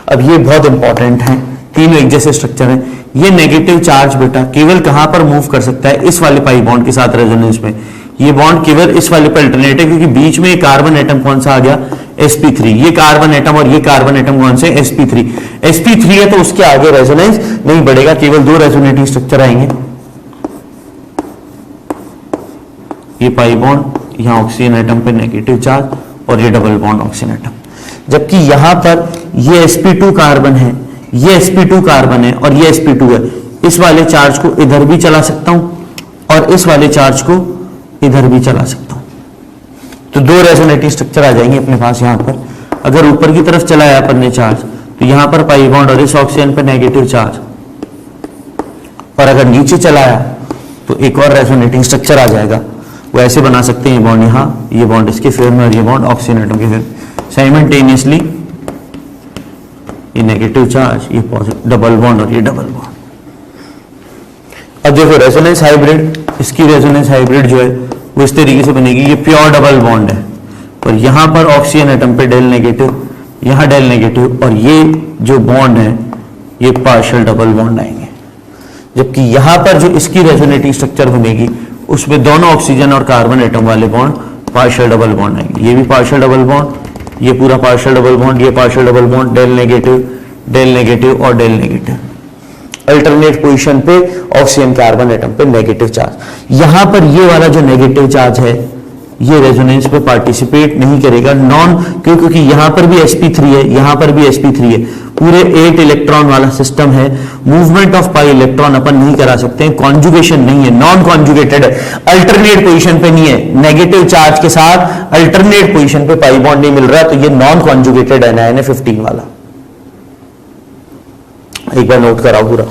अब ये बहुत इंपॉर्टेंट है, तीनों एक जैसे स्ट्रक्चर है। ये नेगेटिव चार्ज बेटा केवल कहां पर मूव कर सकता है? इस वाले पाई बॉन्ड के साथ रेजोनेंस में। ये बॉन्ड केवल इस वाले पर अल्टरनेट है, क्योंकि बीच में कार्बन एटम कौन सा आ गया? sp3। ये कार्बन एटम और ये कार्बन एटम कौन से? sp3। sp3 है तो उसके आगे रेजोनेंस नहीं बढ़ेगा, केवल 2 रेजोनेटिव स्ट्रक्चर आएंगे। ये पाई बॉन्ड, यहां ऑक्सीजन एटम पे नेगेटिव चार्ज और ये डबल बॉन्ड ऑक्सीजन एटम। जबकि यहां पर ये sp2 कार्बन है, ये sp2 कार्बन है और ये sp2 है। इस वाले चार्ज को इधर भी चला सकता हूं और इस वाले चार्ज को इधर भी चला सकता हूं, तो 2 रेजोनेटिव स्ट्रक्चर आ जाएंगे अपने पास। यहां पर अगर ऊपर की तरफ चलाया अपन ने चार्ज, तो यहां पर पाई बॉन्ड और इस ऑक्सीजन पर नेगेटिव चार्ज, और अगर नीचे चलाया तो एक और रेजोनेटिव स्ट्रक्चर आ जाएगा। वो ऐसे बना सकते हैं, बॉन्ड यहां, ये बॉन्ड इसके फेवर में और ये बॉन्ड ऑक्सीजन एटम के फेवर, साइमल्टेनियसली ये नेगेटिव चार्ज, ये पॉजिटिव, डबल बॉन्ड और ये डबल बॉन्ड। अब देखो रेजोनेंस हाइब्रिड, इसकी रेजोनेंस हाइब्रिड जो है वो इस तरीके से बनेगी। ये प्योर डबल बॉन्ड है और यहां पर ऑक्सीजन एटम पे डेल नेगेटिव, यहां डेल नेगेटिव, और ये जो बॉन्ड है ये पार्शियल डबल बॉन्ड आएंगे। जबकि यहां पर जो इसकी रेजोनेटिव स्ट्रक्चर बनेगी उसमें दोनों ऑक्सीजन और कार्बन एटम वाले बॉन्ड पार्शियल डबल बॉन्ड आएंगे। ये भी पार्शियल डबल बॉन्ड, ये पूरा पार्शियल डबल बॉन्ड, ये partial double bond, del negative और डेल नेगेटिव। अल्टरनेट पोजीशन पे ऑक्सीजन कार्बन एटम पे नेगेटिव चार्ज। यहां पर ये वाला जो नेगेटिव चार्ज है ये रेजोनेंस पे पार्टिसिपेट नहीं करेगा, नॉन, क्योंकि यहां पर भी sp3 है, यहां पर भी sp3 है। पूरे 8 इलेक्ट्रॉन वाला सिस्टम है। मूवमेंट ऑफ पाई इलेक्ट्रॉन अपन नहीं करा सकते हैं, कॉन्जुगेशन नहीं है, नॉन कॉन्जुगेटेड है, अल्टरनेट पोजीशन पे नहीं है। नेगेटिव चार्ज के साथ अल्टरनेट पोजीशन पे पाई बॉन्ड नहीं मिल रहा, तो ये नॉन कॉन्जुगेटेड एनायन है 15 वाला। एक बार नोट कराओ पूरा।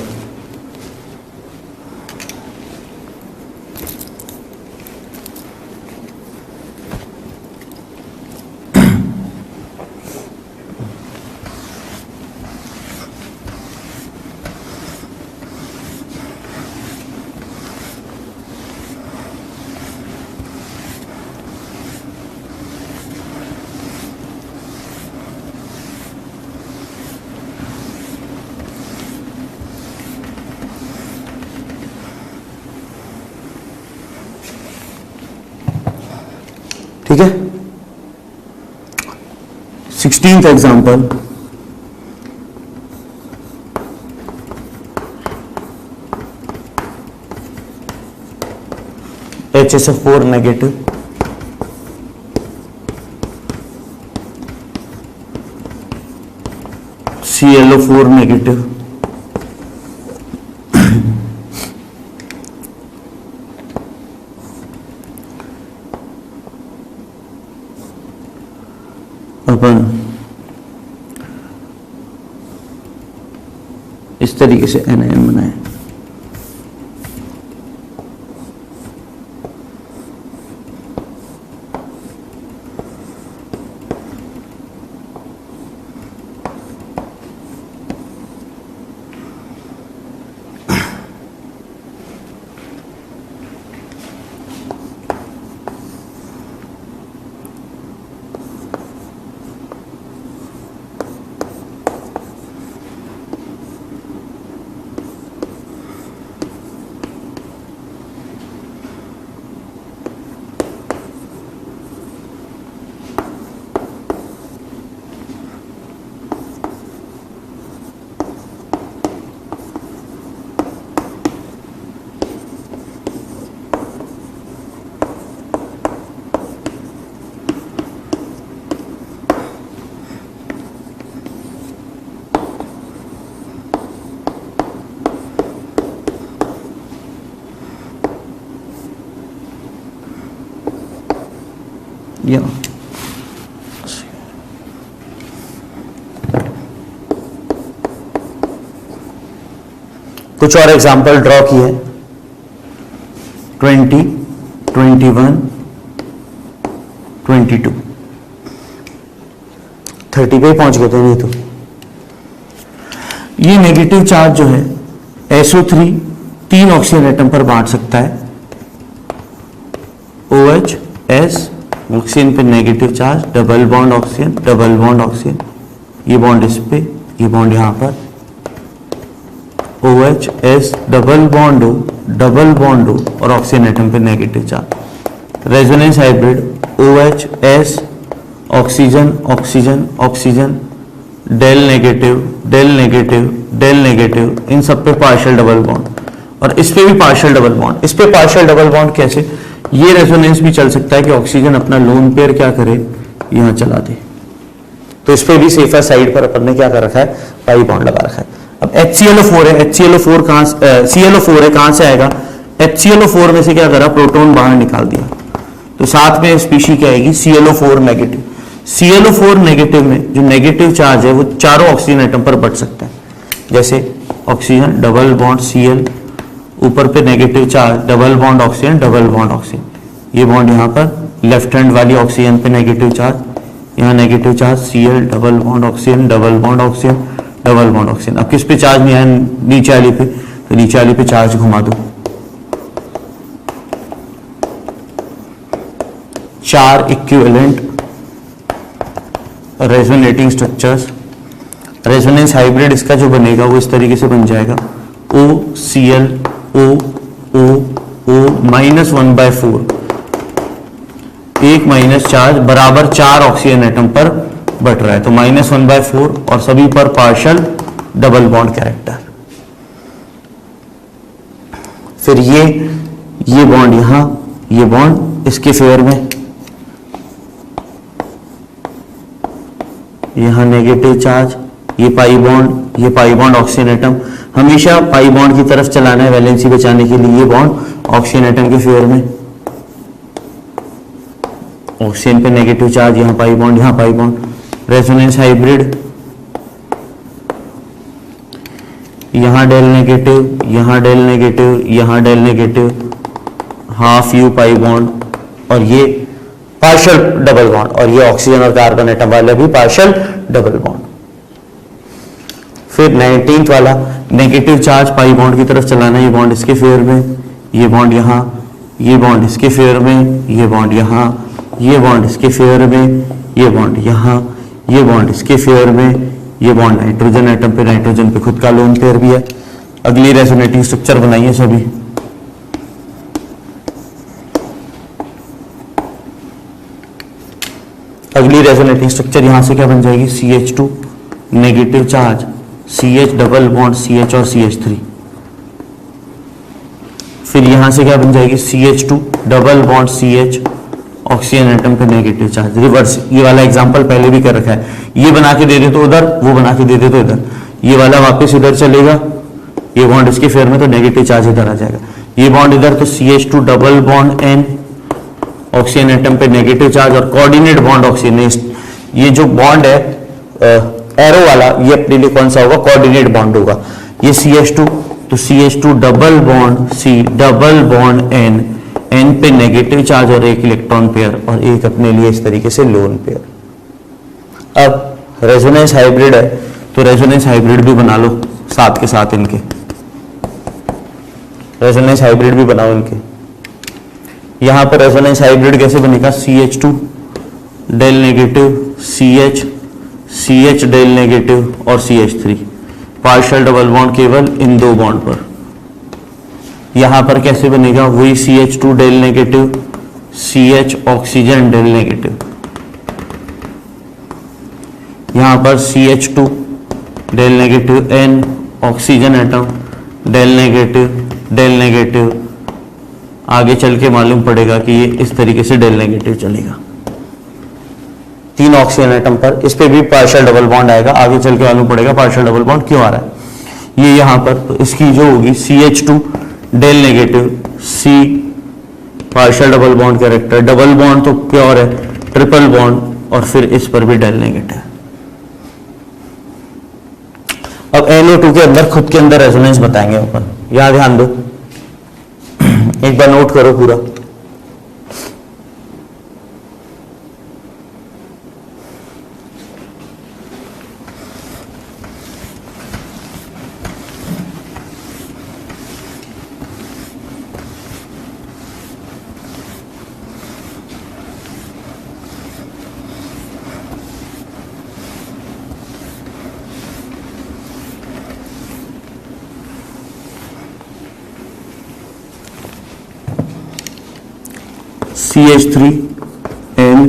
ठीक है, 16th example, HSF4 negative, ClO4 negative, अपन इस तरीके से एनायन बनाए। यहाँ कुछ और एग्जाम्पल ड्रॉ किए 20, 21, 22, 30 पे पहुंच गए थे नहीं तो। ये नेगेटिव चार्ज जो है SO3 तीन ऑक्सीजन एटम पर बांट सकता है, OH, S, ऑक्सीजन पे negative charge, double bond oxygen, double bond oxygen, ये बॉन्ड इस पे, ये बॉन्ड यहां पर, OH, S, डबल बॉन्ड हो और ऑक्सीजन एटम पे negative charge. Resonance hybrid OH, S, oxygen oxygen oxygen, del negative del negative del negative, इन सब पे पार्शियल डबल बॉन्ड, और इस पे भी पार्शियल डबल बॉन्ड। इस पे पार्शियल डबल बॉन्ड कैसे? ये रेजोनेंस भी चल सकता है कि ऑक्सीजन अपना लोन पेयर क्या करे, यहां चला दे, तो इस पे भी सेफर साइड पर अपन ने क्या कर रखा है, पाई बॉन्ड लगा रखा है। अब HClO4 है, HClO4 कहां ClO4 है, कहां से आएगा? HClO4 में से क्या करा, प्रोटॉन बाहर निकाल दिया, तो साथ में स्पीशी क्या आएगी, ClO4 नेगेटिव। ClO4 नेगेटिव में जो नेगेटिव चार्ज है वो चारों ऑक्सीजन एटम पर बढ़ सकता है, जैसे ऑक्सीजन डबल बॉन्ड Cl, ऊपर पे negative charge double bond oxygen double bond oxygen, ये बॉन्ड यहाँ पर लेफ्ट हैंड वाली ऑक्सीजन पे नेगेटिव चार्ज, यहाँ negative charge Cl, double bond oxygen double bond oxygen double bond oxygen. अब किस पे चार्ज नहीं आया, नीचे वाली पे, तो नीचे वाली पे चार्ज घुमा दो, 4 equivalent resonating structures. Resonance hybrid इसका जो बनेगा वो इस तरीके से बन जाएगा, OCl O -1/4, एक माइनस चार्ज बराबर 4 ऑक्सीजन एटम पर बट रहा है, तो -1/4 और सभी पर पार्शियल डबल बॉन्ड कैरेक्टर। फिर ये बॉन्ड यहां, ये बॉन्ड इसके फेवर में, यहां नेगेटिव चार्ज, ये पाई बॉन्ड ऑक्सीजन एटम, हमेशा पाई बॉन्ड की तरफ चलाना है वैलेंसी बचाने के लिए, ये बॉन्ड ऑक्सीजन एटम के फेवर में, ऑक्सीजन पे नेगेटिव चार्ज, यहां पाई बॉन्ड। रेजोनेंस हाइब्रिड, यहां डेल नेगेटिव, यहां डेल नेगेटिव, यहां del negative, half U pi bond, और ये पार्शियल डबल बॉन्ड, और ये ऑक्सीजन और कार्बन एटम वाले भी पार्शियल डबल बॉन्ड। फिर 19th वाला नेगेटिव चार्ज पाई बॉन्ड की तरफ चलाना, ये बॉन्ड इसके फेवर में, ये बॉन्ड यहां, ये बॉन्ड इसके फेवर में, ये बॉन्ड यहां, ये बॉन्ड इसके फेवर में, ये बॉन्ड यहां, ये बॉन्ड इसके फेवर में, ये बॉन्ड नाइट्रोजन एटम पे, नाइट्रोजन पे खुद का लोन पेयर भी है। अगली रेजोनेटिंग स्ट्रक्चर बनाइए सभी, अगली रेजोनेटिंग स्ट्रक्चर यहां से क्या बन जाएगी, CH2 negative charge, CH double bond CH और CH3, फिर यहां से क्या बन जाएगी, CH2 double bond CH, oxygen atom पे नेगेटिव चार्ज, रिवर्स। ये वाला एग्जांपल पहले भी कर रखा है, ये बना के दे दे तो उधर, वो बना के दे दे तो इधर, ये वाला वापस इधर चलेगा, ये बॉन्ड इसके फेवर में, तो नेगेटिव चार्ज इधर आ जाएगा, ये बॉन्ड इधर, तो CH2 double bond N, oxygen atom पे नेगेटिव चार्ज और कोऑर्डिनेट बॉन्ड ऑक्सीजन। ये जो बॉन्ड है एरो वाला, ये अपने लिए कौन सा होगा, कोऑर्डिनेट बॉन्ड होगा। ये CH2, तो CH2 double bond C double bond N, N पे नेगेटिव चार्ज और एक इलेक्ट्रॉन पेयर, और एक अपने लिए इस तरीके से लोन पेयर। अब रेजोनेंस हाइब्रिड है, तो रेजोनेंस हाइब्रिड भी बना लो साथ के साथ इनके, रेजोनेंस हाइब्रिड भी बनाओ इनके। यहां पर रेजोनेंस हाइब्रिड कैसे बनेगा, CH2 del negative, CH del negative और CH3, पार्शियल डबल बॉन्ड केवल इन दो बॉन्ड पर। यहां पर कैसे बनेगा, वही CH2 del negative, CH oxygen del negative, यहां पर CH2 del negative N, oxygen atom del negative, आगे चल के मालूम पड़ेगा कि ये इस तरीके से डेल नेगेटिव चलेगा, तीन ऑक्सीजन एटम पर, इस पे भी पार्शियल डबल बॉन्ड आएगा, आगे चल के मालूम पड़ेगा पार्शियल डबल बॉन्ड क्यों आ रहा है। ये यहां पर, तो इसकी जो होगी CH2 del negative, C partial double bond character, double bond तो प्योर है, ट्रिपल बॉन्ड और फिर इस पर भी डेल नेगेटिव। अब NO2 के अंदर खुद के अंदर रेजोनेंस बताएंगे अपन, यहां ध्यान दो, एक बार नोट करो पूरा। CH3N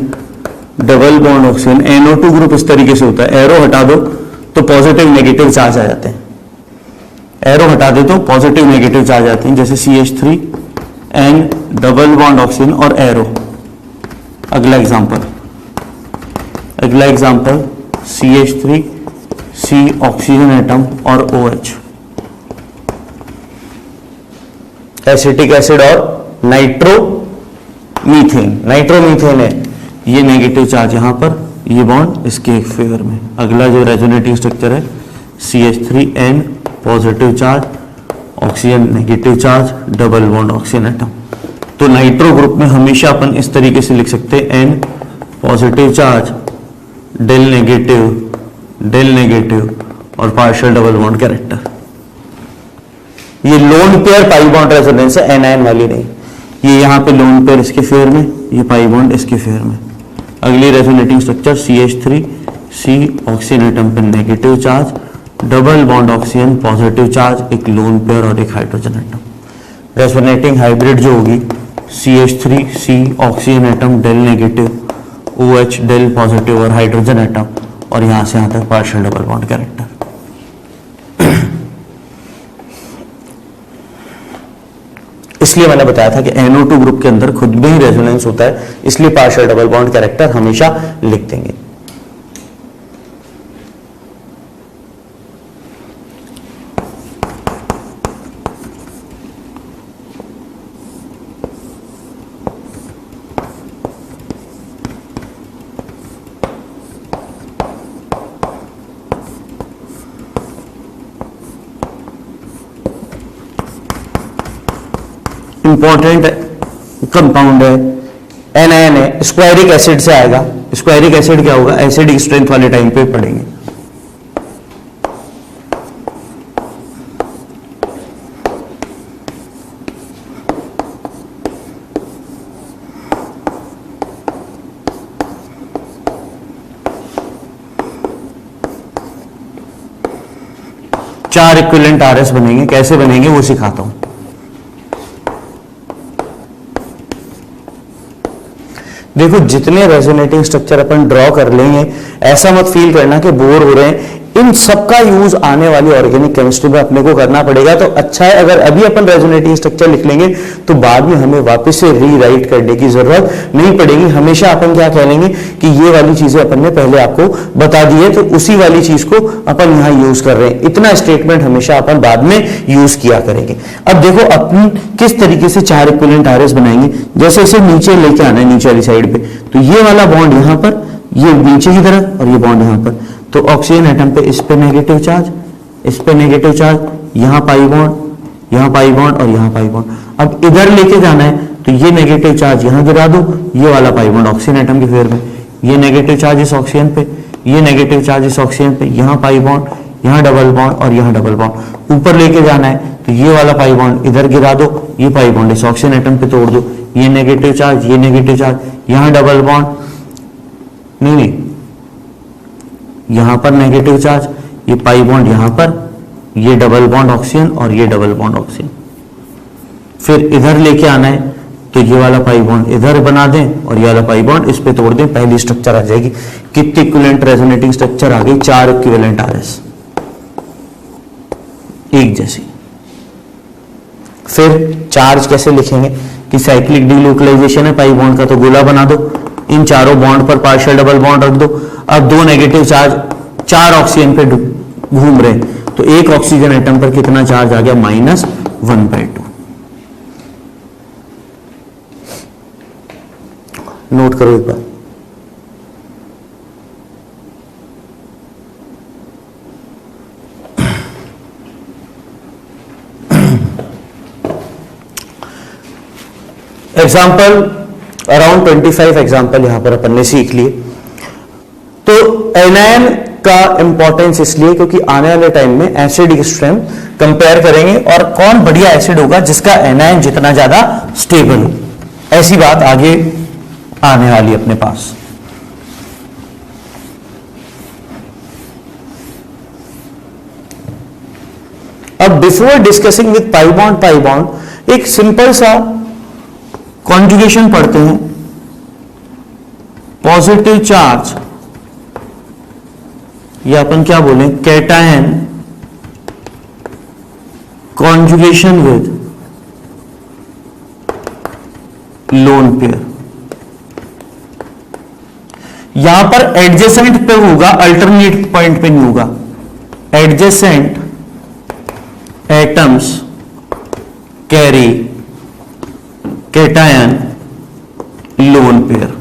double bond oxygen, NO2 group इस तरीके से होता है, एरो हटा दो तो पॉजिटिव नेगेटिव चार्ज आ जाते हैं, एरो हटा दे तो पॉजिटिव नेगेटिव चार्ज आते हैं, जैसे CH3N डबल बॉन्ड ऑक्सीजन और एरो। अगला एग्जांपल CH3C ऑक्सीजन एटम और OH, एसिटिक एसिड और नाइट्रोमीथेन है, ये नेगेटिव चार्ज यहां पर, ये बॉन्ड इसके फेवर में। अगला जो रेजोनेटिंग स्ट्रक्चर है CH3N positive charge, oxygen negative charge, double bond oxygen atom. तो नाइट्रो ग्रुप में हमेशा अपन इस तरीके से लिख सकते हैं, N positive charge, del negative और पार्शियल डबल बॉन्ड कैरेक्टर। ये lone pair pi bond resonance है, एनायन वाली नहीं। ये यहां पे लोन पेयर इसके फेयर में, ये पाई बॉन्ड इसके फेयर में। अगली resonating structure CH3C oxygen atom पे negative charge, double bond oxygen positive charge, एक लोन पेयर और एक हाइड्रोजन एटम। रेजोनेटिंग हाइब्रिड जो होगी CH3C oxygen atom del negative, OH del positive और हाइड्रोजन एटम, और यहां से यहां तक पार्शियल डबल बॉन्ड कैरेक्टर। इसलिए मैंने बताया था कि NO2 ग्रुप के अंदर खुद में ही रेजोनेंस होता है, इसलिए पार्शियल डबल बॉन्ड कैरेक्टर हमेशा लिख देंगे। इंपॉर्टेंट कंपाउंड है, एनायन है, स्क्वायरिक एसिड से आएगा। स्क्वायरिक एसिड क्या होगा, एसिडिक स्ट्रेंथ वाले टाइम पे पढ़ेंगे। चार इक्विवेलेंट RS बनेंगे, कैसे बनेंगे वो सिखाता हूं। देखो जितने रेजोनेटिंग स्ट्रक्चर अपन ड्रॉ कर लेंगे, ऐसा मत फील करना कि बोर हो रहे हैं, इन सबका यूज आने वाली ऑर्गेनिक केमिस्ट्री में अपने को करना पड़ेगा। तो अच्छा है अगर अभी अपन रेजोनेटिंग स्ट्रक्चर लिख लेंगे तो बाद में हमें वापस से रीराइट करने की जरूरत नहीं पड़ेगी। हमेशा अपन क्या कह लेंगे कि ये वाली चीजें अपन ने पहले आपको बता दी है, तो उसी वाली चीज को अपन यहाँ यूज कर रहे हैं। इतना स्टेटमेंट हमेशा अपन बाद में यूज किया करेंगे। अब देखो अपन किस तरीके से चार इक्विवेलेंट RS बनाएंगे, जैसे इसे नीचे लेके आना है, नीचे वाली साइड पे, तो ये वाला बॉन्ड यहाँ पर, ये नीचे की तरफ, और ये बॉन्ड यहाँ पर। तो ऑक्सीजन एटम पे इस पे नेगेटिव चार्ज, इस पे नेगेटिव चार्ज, यहाँ पाई बॉन्ड, यहाँ पाई बॉन्ड और यहाँ पाई बॉन्ड। अब इधर लेके जाना है तो ये नेगेटिव चार्ज यहाँ गिरा दो, ये वाला पाई बॉन्ड ऑक्सीजन एटम के फेवर में, ये नेगेटिव चार्ज इस ऑक्सीजन पे, ये नेगेटिव चार्ज इस ऑक्सीजन पे, यहाँ पाई बॉन्ड, यहाँ डबल बॉन्ड और यहाँ डबल बॉन्ड। ऊपर लेके जाना है तो ये वाला पाई बॉन्ड इधर गिरा दो, ये पाई बॉन्ड इस ऑक्सीजन एटम पे तोड़ दो, ये नेगेटिव चार्ज, ये नेगेटिव चार्ज, यहाँ डबल बॉन्ड, नहीं यहां पर नेगेटिव चार्ज, ये पाई बॉन्ड यहां पर, ये डबल बॉन्ड ऑक्सीजन और ये डबल बॉन्ड ऑक्सीजन। फिर इधर लेके आना है तो ये वाला पाई बॉन्ड इधर बना दें और ये वाला पाई बॉन्ड इस पे तोड़ दें, पहली स्ट्रक्चर आ जाएगी। कितनी इक्विवेलेंट रेजोनेटिंग स्ट्रक्चर आ गई, चार इक्विवेलेंट RS एक जैसी। फिर चार्ज कैसे लिखेंगे कि साइक्लिक डीलोकलाइजेशन है पाई बॉन्ड का, तो गोला बना दो, इन चारों बॉन्ड पर पार्शियल डबल बॉन्ड रख दो। अब दो नेगेटिव चार्ज चार ऑक्सीजन पे घूम रहे, तो एक ऑक्सीजन एटम पर कितना चार्ज आ गया, -1/2। नोट करो एक बार, एग्जाम्पल अराउंड 25 एग्जाम्पल यहां पर अपन ने सीख लिए। तो एनायन का इंपॉर्टेंस इसलिए क्योंकि आने वाले टाइम में एसिड की स्ट्रेंथ कंपेयर करेंगे और कौन बढ़िया एसिड होगा जिसका एनायन जितना ज्यादा स्टेबल हो, ऐसी बात आगे आने वाली अपने पास। अब before discussing with pi bond एक सिंपल सा कॉन्जुगेशन पढ़ते हैं। पॉजिटिव चार्ज या अपन क्या बोलें, cation conjugation with lone pair. यहां पर एडजेसेंट पे होगा, अल्टरनेट पॉइंट पे नहीं होगा। Adjacent atoms carry cation lone pair,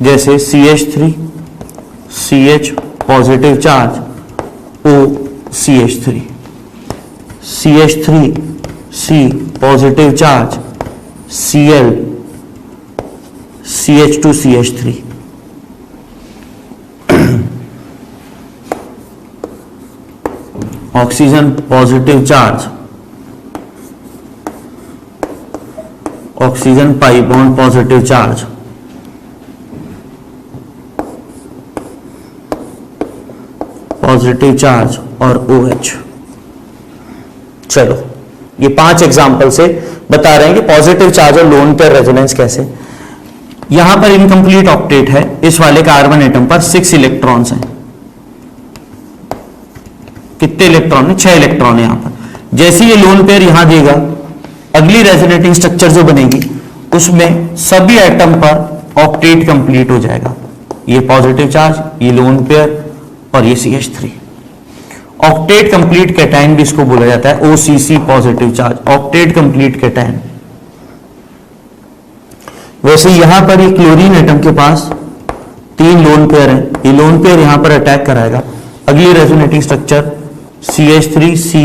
जैसे CH3 CH positive charge O CH3, CH3 C positive charge Cl CH2 CH3। Oxygen positive charge, oxygen pi bond positive charge, positive charge और OH। चलो ये 5 example से बता रहे हैं कि positive charge और लोन पेयर रेजोनेंस कैसे। यहां पर इनकंप्लीट ऑक्टेट है, इस वाले कार्बन एटम पर 6 इलेक्ट्रॉन्स हैं। कितने इलेक्ट्रॉन है? 6 इलेक्ट्रॉन है यहां पर। जैसे ये लोन पेयर यहां देगा, अगली रेजोनेटिंग स्ट्रक्चर जो बनेगी उसमें सभी एटम पर ऑक्टेट कंप्लीट हो जाएगा। ये पॉजिटिव चार्ज, ये लोन पेयर और ये CH3। ऑक्टेट कंप्लीट कैटायन भी इसको बोला जाता है, OCC positive charge, octet complete cation. वैसे यहां पर ये क्लोरीन एटम के पास 3 लोन पेयर है, ये लोन पेयर यहां पर अटैक कराएगा। अगली resonating structure CH3C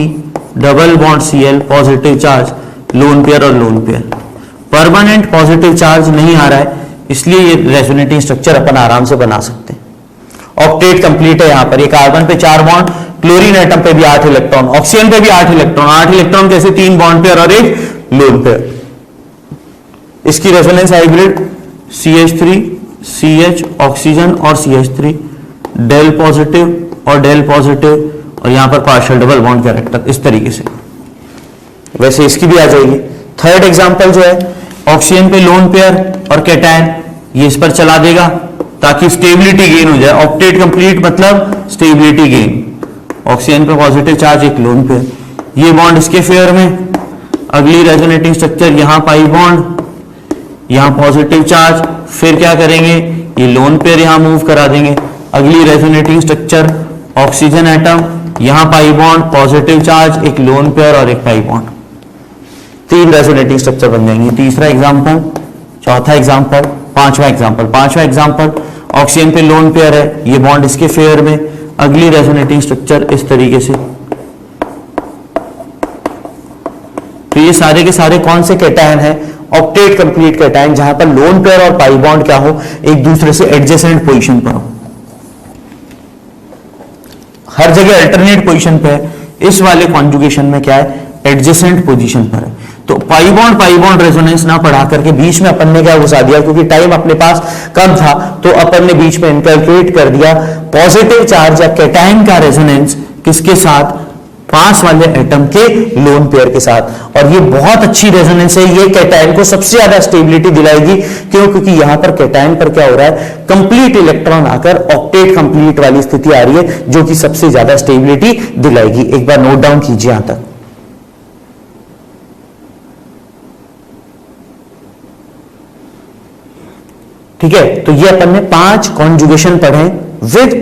double bond Cl positive charge, lone pair और lone pair. Permanent positive charge नहीं आ रहा है, इसलिए ये रेजोनेटिंग स्ट्रक्चर अपन आराम से बना सकते हैं। ऑक्टेट कंप्लीट है यहां पर। ये कार्बन पे 4 बॉन्ड, क्लोरीन एटम पे भी 8 इलेक्ट्रॉन, ऑक्सीजन पे भी 8 इलेक्ट्रॉन। 8 इलेक्ट्रॉन कैसे? 3 बॉन्ड पेयर और एक लोन पेयर। इसकी resonance hybrid CH3 CH oxygen और CH3, डेल पॉजिटिव और डेल पॉजिटिव, और यहां पर पार्शियल डबल बॉन्ड कैरेक्टर इस तरीके से। वैसे इसकी भी आ जाएगी। थर्ड एग्जांपल जो है, ऑक्सीजन पे लोन पेयर और कैटायन, ये इस पर चला देगा ताकि स्टेबिलिटी गेन हो जाए। ऑक्टेट कंप्लीट मतलब स्टेबिलिटी गेन। ऑक्सीजन पे पॉजिटिव चार्ज, एक लोन पेयर, ये बॉन्ड इसके फेयर में। अगली रेजोनेटिंग स्ट्रक्चर यहां पाई बॉन्ड, यहां पॉजिटिव चार्ज, फिर क्या करेंगे, ये लोन पेयर यहां मूव करा देंगे। अगली रेजोनेटिंग स्ट्रक्चर ऑक्सीजन एटम, यहां पाई बॉन्ड, पॉजिटिव चार्ज, एक लोन पेयर और एक पाई बॉन्ड। 3 रेजोनेटिंग स्ट्रक्चर बन जाएंगे। तीसरा एग्जांपल, चौथा एग्जांपल, पांचवा एग्जांपल, ऑक्सीजन पे लोन पेयर है, ये बॉन्ड इसके फेयर में। अगली रेजोनेटिंग स्ट्रक्चर इस तरीके से। तो ये सारे के सारे कौन से कैटायन है? ऑक्टेट कंप्लीट कैटायन, जहां पर लोन पेयर और पाई बॉन्ड क्या हो, एक दूसरे से एडजेसेंट पोजीशन पर हो। हर जगह अल्टरनेट पोजीशन पे है, इस वाले कॉन्जुगेशन में क्या है, एडजेसेंट पोजीशन पर है। तो पाई बॉन्ड रेजोनेंस ना पढ़ा करके बीच में अपन ने क्या घुसा दिया, क्योंकि टाइम अपने पास कम था तो अपन ने बीच में इनकैलकुलेट कर दिया पॉजिटिव चार्ज या कैटायन का रेजोनेंस किसके साथ, पास वाले एटम के लोन पेयर के साथ। और ये बहुत अच्छी रेजोनेंस है, ये कैटायन को सबसे ज्यादा स्टेबिलिटी दिलाएगी। क्यों? क्योंकि यहां पर कैटायन पर क्या हो रहा है, कंप्लीट इलेक्ट्रॉन आकर ऑक्टेट कंप्लीट वाली स्थिति आ रही है, जो कि सबसे ज्यादा स्टेबिलिटी दिलाएगी। एक बार नोट डाउन कीजिए यहां तक। ठीक है, तो ये अपन ने 5 कॉन्जुगेशन पढ़े विद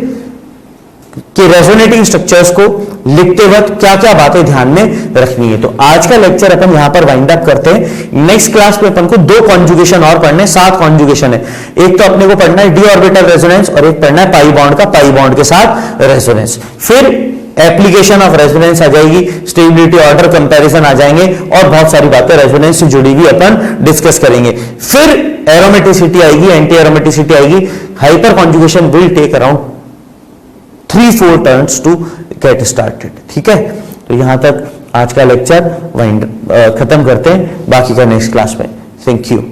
कि रेजोनेटिंग स्ट्रक्चर्स को लिखते वक्त क्या क्या बातें ध्यान में रखनी है। तो आज का लेक्चर अपन यहां पर वाइंड अप करते हैं। नेक्स्ट क्लास में अपन को 2 कॉन्जुगेशन और पढ़ने, 7 कॉन्जुगेशन है। एक तो अपने को पढ़ना है डी ऑर्बिटल रेजोनेंस और एक पढ़ना है पाई बॉन्ड का पाई बॉन्ड के साथ रेजोनेंस। फिर एप्लीकेशन ऑफ रेजोनेंस आ जाएगी, स्टेबिलिटी ऑर्डर कंपैरिजन आ जाएंगे और बहुत सारी बातें रेजोनेंस से जुड़ी हुई अपन डिस्कस करेंगे। फिर एरोमेटिसिटी आएगी, एंटी एरोमेटिसिटी आएगी। Hyperconjugation will take around 3-4 turns to get started. ठीक है, तो यहां तक आज का लेक्चर खत्म करते हैं, बाकी का नेक्स्ट क्लास में। Thank you.